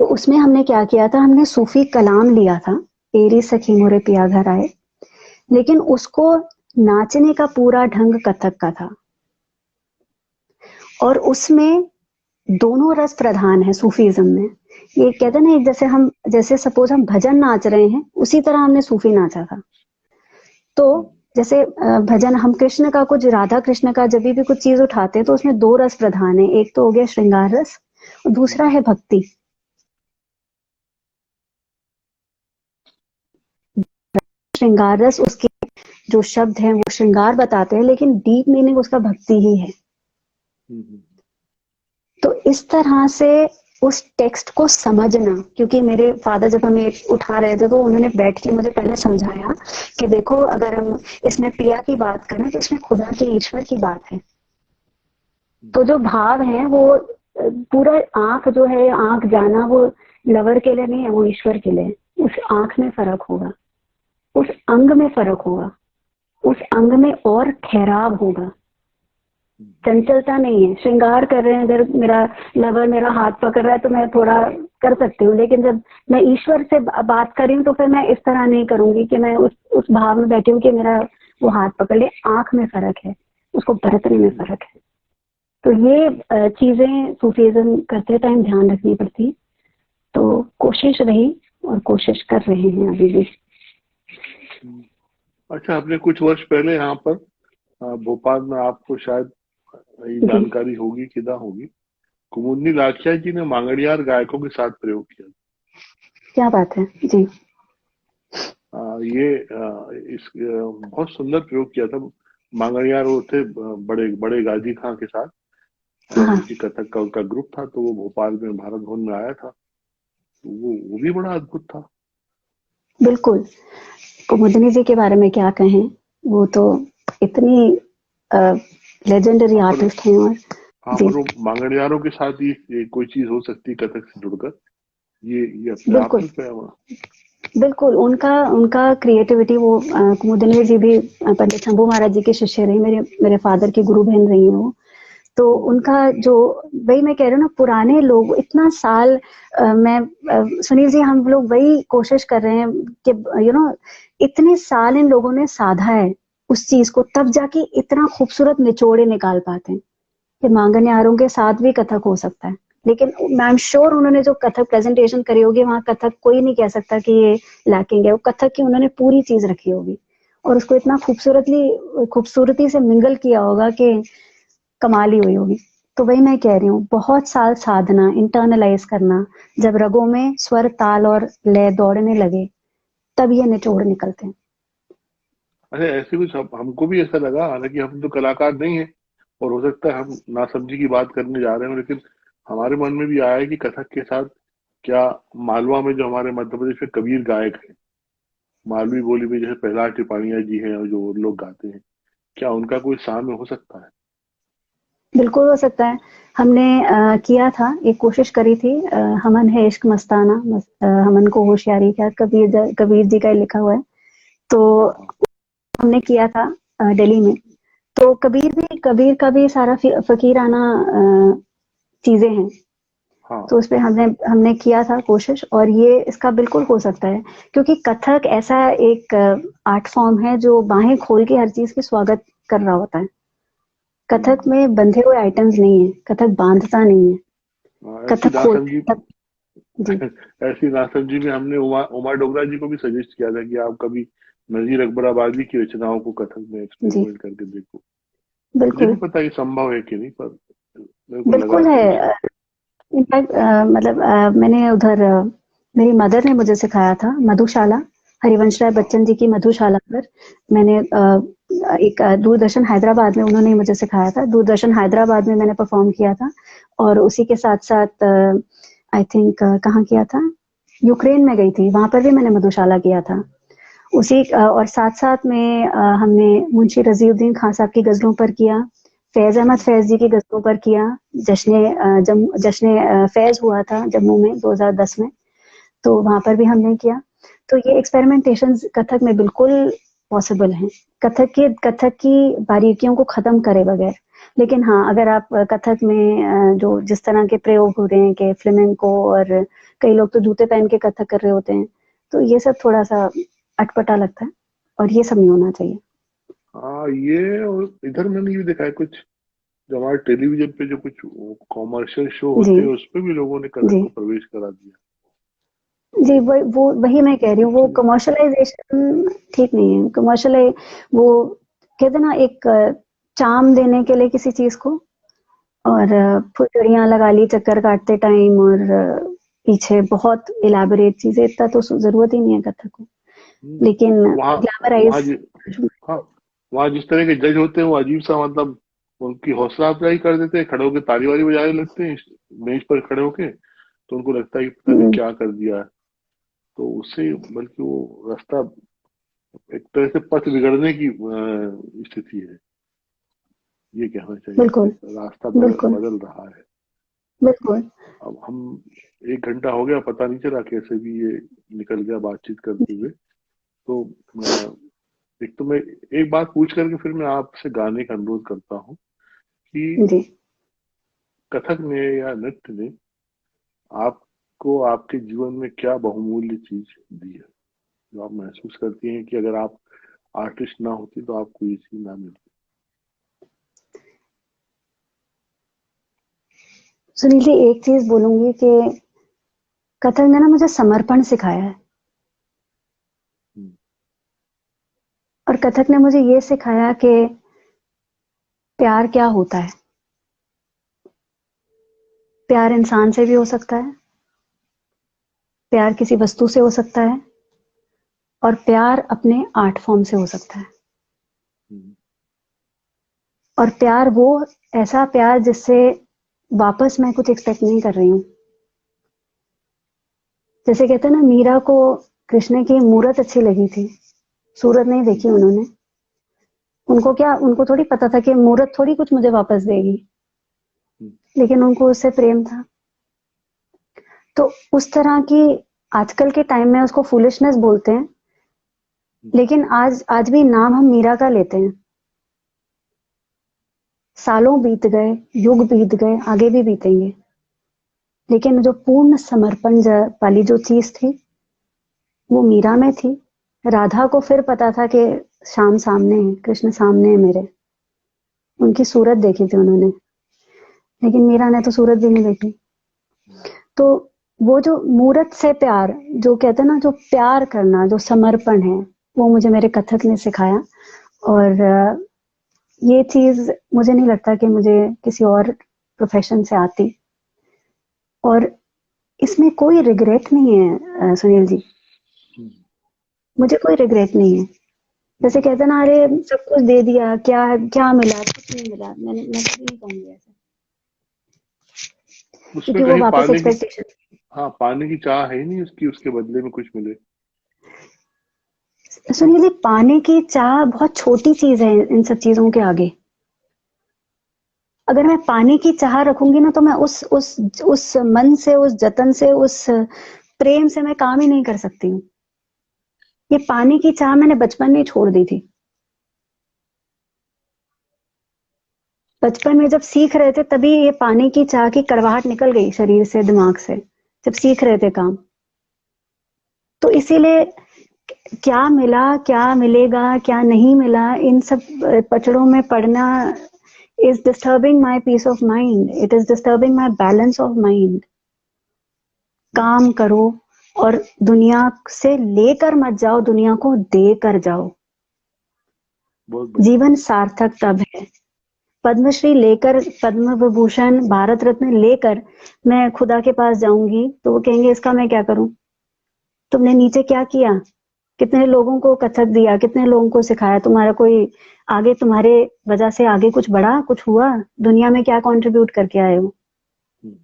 तो उसमें हमने क्या किया था, हमने सूफी कलाम लिया था, एरी सखी मोरे पिया घर आए, लेकिन उसको नाचने का पूरा ढंग कथक का था, और उसमें दोनों रस प्रधान है सूफीज्म में। ये कहते हैं ना, जैसे हम, जैसे सपोज हम भजन नाच रहे हैं, उसी तरह हमने सूफी नाचा था। तो जैसे भजन हम कृष्ण का, कुछ राधा कृष्ण का जब भी कुछ चीज उठाते हैं तो उसमें दो रस प्रधान है, एक तो हो गया श्रृंगार रस और दूसरा है भक्ति। श्रृंगार रस, उसके जो शब्द हैं वो श्रृंगार बताते हैं, लेकिन डीप मीनिंग उसका भक्ति ही है। तो इस तरह से उस टेक्स्ट को समझना, क्योंकि मेरे फादर जब हमें उठा रहे थे तो उन्होंने बैठ के मुझे पहले समझाया कि देखो, अगर हम इसमें पिया की बात करें तो इसमें खुदा के, ईश्वर की बात है। तो जो भाव है वो पूरा, आंख जो है, आंख जाना वो लवर के लिए नहीं है, वो ईश्वर के लिए। उस आंख में फर्क होगा, उस अंग में फर्क होगा, उस अंग में और ठहराव होगा, चंचलता नहीं है। श्रृंगार कर रहे हैं, अगर मेरा लवर मेरा हाथ पकड़ रहा है तो मैं थोड़ा कर सकती हूँ, लेकिन जब मैं ईश्वर से बात कर रही हूँ तो फिर मैं इस तरह नहीं करूंगी कि मैं उस भाव में बैठी हूँ कि मेरा वो हाथ पकड़ ले। आंख में फर्क है, उसको बरतने में फर्क है। तो ये चीजें सूफीज्म करते टाइम ध्यान रखनी पड़ती है। तो कोशिश रही और कोशिश कर रहे हैं अभी भी। अच्छा, आपने कुछ वर्ष पहले यहाँ पर भोपाल में, आपको शायद जानकारी होगी कि ना होगी, कुमुदनी लाखिया जी ने मांगड़ियार गायकों के साथ प्रयोग किया। क्या बात है जी। ये बहुत सुंदर प्रयोग किया था। मांगड़ियार वो थे बड़े बड़े गाजी खां के साथ, उनकी कथक का उनका ग्रुप था। तो वो भोपाल में भारत भवन में आया था, तो वो भी बड़ा अद्भुत था। बिल्कुल, कुमुदनी जी के बारे में क्या कहें, वो तो इतनी लेजेंडरी आर्टिस्ट हैं। और हाँ, पर वो मांगड़ियारों के साथ ये कोई चीज हो सकती है कथक से जुड़कर, ये अपने आप में बिल्कुल उनका क्रिएटिविटी, वो कुमुदनी जी भी पंडित शंभू महाराज जी के शिष्य रही, मेरे फादर की गुरु बहन रही है वो। तो उनका जो, वही मैं कह रही हूँ ना, पुराने लोग इतना साल, सुनील जी, हम लोग वही कोशिश कर रहे हैं कि इतने साल इन लोगों ने साधा है उस चीज को, तब जाके इतना खूबसूरत निचोड़े निकाल पाते हैं कि मांगन्यारों के साथ भी कथक हो सकता है। लेकिन आई एम श्योर उन्होंने जो कथक प्रेजेंटेशन करी होगी, वहां कथक कोई नहीं कह सकता कि ये लैकिंग है। वो कथक की उन्होंने पूरी चीज रखी होगी और उसको इतना खूबसूरती से मिंगल किया होगा कि कमाल ही हुई होगी। तो वही मैं कह रही हूँ, बहुत साल साधना, इंटरनलाइज करना, जब रगों में स्वर, ताल और लय दौड़ने लगे, तब ये निचोड़ निकलते हैं। अरे ऐसे कुछ हमको भी ऐसा लगा, हालांकि हम तो कलाकार नहीं है और हो सकता है हम नासमझी की बात करने जा रहे हैं, लेकिन हमारे मन में भी आया है कि कथक के साथ क्या मालवा में जो हमारे मध्य प्रदेश में कबीर गायक है, मालवी बोली में जैसे प्रहलाद टिपाणिया जी हैं और जो लोग गाते हैं, क्या उनका कोई साम्य हो सकता है? बिल्कुल हो सकता है। हमने किया था, एक कोशिश करी थी, हमन है इश्क मस्ताना, हमन को होशियारी, क्या कबीर जी का लिखा हुआ है। तो हमने किया था दिल्ली में। तो कबीर का भी सारा फकीराना चीजें हैं। तो उसपे हमने किया था कोशिश, और ये इसका बिल्कुल हो सकता है, क्योंकि कथक ऐसा एक आर्ट फॉर्म है जो बाहें खोल के हर चीज की स्वागत कर रहा होता है। कथक में बंधे हुए आइटम्स नहीं है, कथक बांधता नहीं है, कथक खोलता जी। ऐसी नासमझी में हमने उमा डोगरा जी को भी सजेस्ट किया था कि आप कभी नजीर अकबर आबादी की रचनाओं को कथक में एक्सपेरिमेंट करके देखो। मुझे नहीं पता ये संभव है कि नहीं, पर मेरे को बिल्कुल लगा है। इनफैक्ट मतलब मैंने उधर, मेरी मदर ने मुझे सिखाया था मधुशाला, हरिवंश राय बच्चन जी की मधुशाला पर। मैंने एक दूरदर्शन हैदराबाद में उन्होंने मुझे सिखाया था, दूरदर्शन हैदराबाद में मैंने परफॉर्म किया था। और उसी के साथ साथ आई थिंक कहाँ किया था, यूक्रेन में गई थी, वहां पर भी मैंने मधुशाला किया था। उसी और साथ साथ में हमने मुंशी रजीउद्दीन खान साहब की गजलों पर किया, फैज अहमद फैज जी की गजलों पर किया। जश्न फैज हुआ था जम्मू में 2010 में, तो वहां पर भी हमने किया। तो ये एक्सपेरिमेंटेशन कथक में बिल्कुल पॉसिबल है, कथक की बारीकियों को खत्म करे बगैर। लेकिन हाँ, अगर आप कथक में जो जिस तरह के प्रयोग हो रहे हैं कि फ्लेमेंको, और कई लोग तो जूते पहन के कथक कर रहे होते हैं, तो ये सब थोड़ा सा अटपटा लगता है और ये सब नहीं होना चाहिए। हाँ, ये और इधर मैंने ये देखा है कुछ, जो हमारे टेलीविजन पे जो कुछ कॉमर्शियल शो जी, होते हैं उस पे भी लोगों ने कथक जी, को प्रवेश करा दिया। जी, वो वही मैं कह रही हूँ, वो एक्चुअली कमर्शलाइजेशन ठीक नहीं है। कमर्शलाइ वो कहते हैं ना, एक चार्म देने के लिए किसी चीज को, और फुलझड़ियाँ लगा ली चक्कर काटते टाइम, और पीछे बहुत इलैबोरेट चीजें, इतना तो जरूरत ही नहीं है कथक को। लेकिन वहाँ वहाँ ग्लैमराइज। हाँ, वहाँ जिस तरह के जज होते हैं वो अजीब सा, मतलब उनकी हौसला अफजाई कर देते हैं, खड़े होकर ताली वाली बजाने लगते हैं मेज पर खड़े होके, तो उनको लगता है कि पता नहीं क्या कर दिया है। तो उससे बल्कि वो रास्ता एक तरह से पथ बिगड़ने की स्थिति है, ये कहना चाहिए। बिल्कुल, रास्ता बिल्कुल, बदल रहा है। बिल्कुल। अब हम 1 घंटा हो गया, पता नहीं चला कैसे भी ये निकल गया बातचीत करते हुए। तो एक तो मैं एक बात पूछ करके फिर मैं आपसे गाने का अनुरोध करता हूँ कि जी। कथक ने या नृत्य ने आपको आपके जीवन में क्या बहुमूल्य चीज दी है, जो आप महसूस करती हैं कि अगर आप आर्टिस्ट ना होती तो आपको ये चीज ना मिलती। सुनील जी, एक चीज बोलूंगी कि कथक ने ना मुझे समर्पण सिखाया है, हम्म, और कथक ने मुझे ये सिखाया कि प्यार क्या होता है। प्यार इंसान से भी हो सकता है, प्यार किसी वस्तु से हो सकता है, और प्यार अपने आर्ट फॉर्म से हो सकता है। हम्म, और प्यार वो ऐसा प्यार जिससे वापस मैं कुछ एक्सपेक्ट नहीं कर रही हूँ। जैसे कहते हैं ना, मीरा को कृष्ण की मूरत अच्छी लगी थी, सूरत नहीं देखी हम्म, उन्होंने। उनको क्या, उनको थोड़ी पता था कि मूरत थोड़ी कुछ मुझे वापस देगी, हम्म, लेकिन उनको उससे प्रेम था। तो उस तरह की, आजकल के टाइम में उसको फूलिशनेस बोलते हैं, हम्म, लेकिन आज आज भी नाम हम मीरा का लेते हैं। सालों बीत गए, युग बीत गए, आगे भी बीतेंगे, लेकिन जो पूर्ण समर्पण वाली जो चीज थी, वो मीरा में थी। राधा को फिर पता था कि श्याम सामने है, कृष्ण सामने है मेरे। उनकी सूरत देखी थी उन्होंने, लेकिन मीरा ने तो सूरत भी नहीं देखी। हम्म। तो वो जो मूरत से प्यार, जो कहते हैं ना, जो प्यार करना, जो समर्पण है, वो मुझे मेरे कथक ने सिखाया। और ये चीज मुझे नहीं लगता कि मुझे किसी और प्रोफेशन से आती। और इसमें कोई रिग्रेट नहीं है सुनील जी, हम्म, मुझे कोई रिग्रेट नहीं है। जैसे हम्म। कहते हैं ना, अरे सब कुछ दे दिया, क्या क्या मिला, कुछ नहीं मिला, मैं कभी नहीं कहूंगी ऐसा, उसमें क्योंकि वो कहीं वापस पाने की, एक्सपेक्टेशन। हाँ, पाने की चाह है ही नहीं उसकी, उसके बदले में कुछ मिले। सुनिए, पाने की चाह बहुत छोटी चीज है इन सब चीजों के आगे। अगर मैं पाने की चाह रखूंगी ना, तो मैं उस मन से, उस जतन से, उस प्रेम से मैं काम ही नहीं कर सकती हूँ। ये पाने की चाह मैंने बचपन में ही छोड़ दी थी। बचपन में जब सीख रहे थे, तभी ये पाने की चाह की कड़वाहट निकल गई शरीर से, दिमाग से, जब सीख रहे थे काम। तो इसीलिए क्या मिला, क्या मिलेगा, क्या नहीं मिला, इन सब पचड़ों में पड़ना is disturbing my peace of mind. It is disturbing my balance of mind. काम करो, और दुनिया से लेकर मत जाओ, दुनिया को दे कर जाओ। बहुत बढ़िया। जीवन सार्थक तब है। पद्मश्री लेकर, पद्म विभूषण, भारत रत्न लेकर मैं खुदा के पास जाऊंगी, तो वो कहेंगे इसका मैं क्या करूं? तुमने नीचे क्या किया? कितने लोगों को कथक दिया, कितने लोगों को सिखाया? तुम्हारा कोई आगे, तुम्हारे वजह से आगे कुछ बढ़ा, कुछ हुआ? दुनिया में क्या कंट्रीब्यूट करके आए हो? हम्म,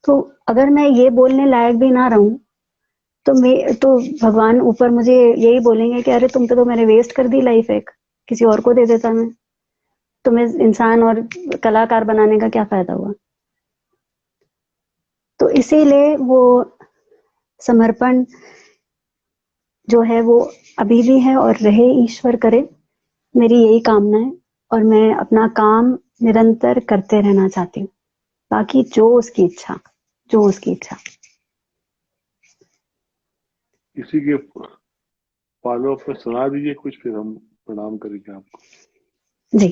तो अगर मैं ये बोलने लायक भी ना रहूं, तो मैं तो भगवान ऊपर मुझे यही बोलेंगे कि अरे तुम तो मैंने वेस्ट कर दी लाइफ, एक किसी और को दे देता मैं, तुम्हें इंसान और कलाकार बनाने का क्या फायदा हुआ? तो इसीलिए वो समर्पण जो है वो अभी भी है, और रहे, ईश्वर करे, मेरी यही कामना है। और मैं अपना काम निरंतर करते रहना चाहती हूँ। बाकी जो उसकी इच्छा। इसी के फॉलो अप में सुना दीजिए कुछ, फिर हम प्रणाम करेंगे आपको। जी।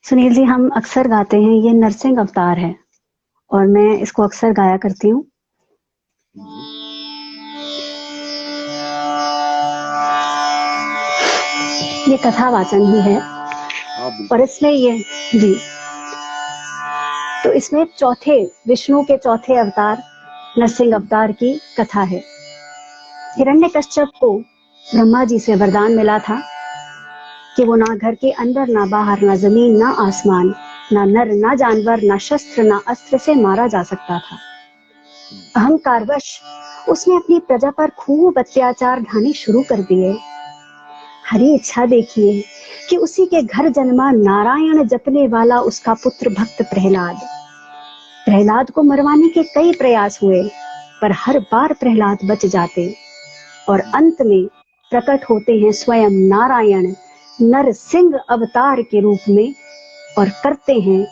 सुनील जी, हम अक्सर गाते हैं ये नरसिंह अवतार है, और मैं इसको अक्सर गाया करती हूँ। ये कथा वाचन ही है। और इसमें ये जी, तो इसमें विष्णु के चौथे अवतार नरसिंह अवतार की कथा है। हिरण्यकश्यप को ब्रह्मा जी से वरदान मिला था कि वो ना घर के अंदर, ना बाहर, ना जमीन, ना आसमान, ना नर, ना जानवर, ना शस्त्र, ना अस्त्र से मारा जा सकता था। अहंकारवश उसने अपनी प्रजा पर खूब अत्याचार ढाने शुरू कर दिए। हरी इच्छा देखिए कि उसी के घर जन्मा नारायण जपने वाला उसका पुत्र भक्त प्रहलाद को मरवाने के कई प्रयास हुए, पर हर बार प्रहलाद बच जाते, और अंत में प्रकट होते हैं स्वयं नारायण नरसिंह अवतार के रूप में, और करते हैं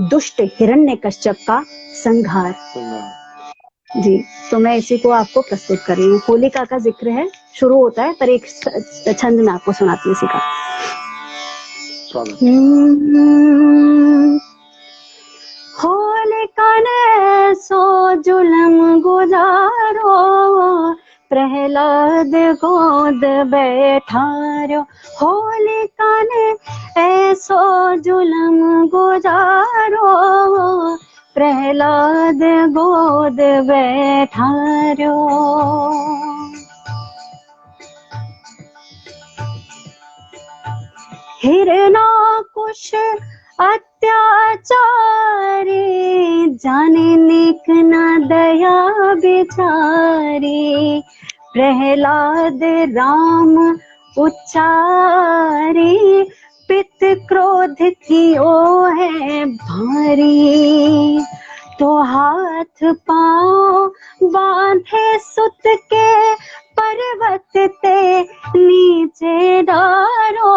दुष्ट हिरण्यकश्यप का संहार। जी, तो मैं इसी को आपको प्रस्तुत कर रही हूँ। होलिका का जिक्र है, शुरू होता है, पर एक छंद में आपको सुनाती हूँ इसी का। होलिका ने सो जुलम गुजारो, प्रहलाद गोद बैठारो। होलिका ने ऐसो जुलम गुजारो, प्रहलाद गोद बैठारो। हिरणाकुश अत्याचारी, जाने नेक न दया बेचारी। प्रहलाद राम उच्चारी, पित क्रोध की ओ है भारी। तो हाथ पांव बांधे सुत के, पर्वत ते नीचे डारो।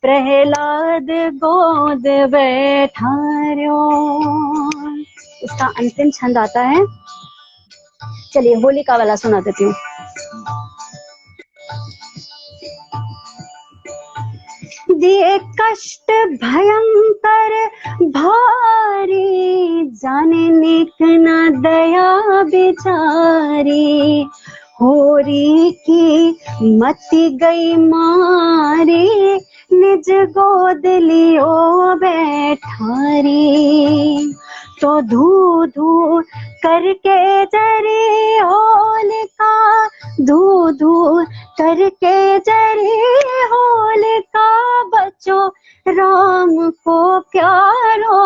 प्रहलाद गोद बैठारो। इसका अंतिम छंद आता है, चलिए होलिका वाला सुना देती हूँ। दिए कष्ट भयंकर भारी, जाने नेक न दया बेचारी। होरी की मति गई मारी, निज गोद लियो बैठारी। तो धू धू करके जरी होलिका, धू धू करके जरी होलिका। बचो राम को प्यारो,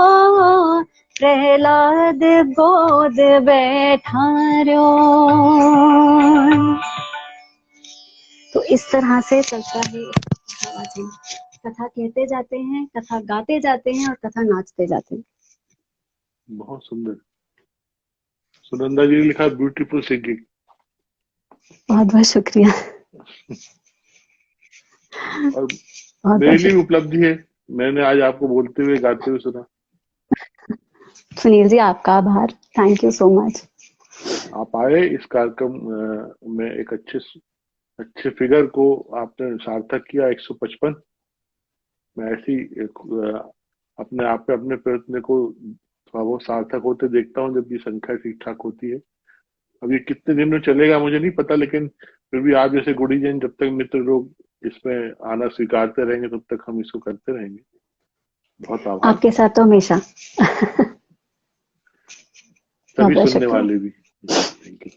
प्रहलाद गोद बैठारो। तो इस तरह से चलता है कथा। कहते जाते हैं, कथा गाते जाते हैं, और कथा नाचते जाते हैं। बहुत सुंदर। सुनंदा जी ने लिखा ब्यूटीफुल सिंगिंग। बहुत बहुत शुक्रिया। और मेरे लिए उपलब्धि है, मैंने आज आपको बोलते हुए गाते हुए सुना। सुनील जी, आपका आभार, थैंक यू सो मच। आप आए इस कार्यक्रम में, एक अच्छे फिगर को आपने सार्थक किया। 155। मैं ऐसी अपने आप पे अपने प्रयत्न को थोड़ा बहुत सार्थक होते देखता हूँ जब ये संख्या ठीक ठाक होती है। अब ये कितने दिन में चलेगा मुझे नहीं पता, लेकिन फिर भी आप जैसे गुड़ीजन, जब तक मित्र लोग इसमें आना स्वीकारते रहेंगे तब तक हम इसको करते रहेंगे। बहुत आभार आपके साथ तो हमेशा। सभी सुनने वाले भी।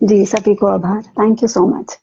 जी, सभी को आभार, थैंक यू सो मच।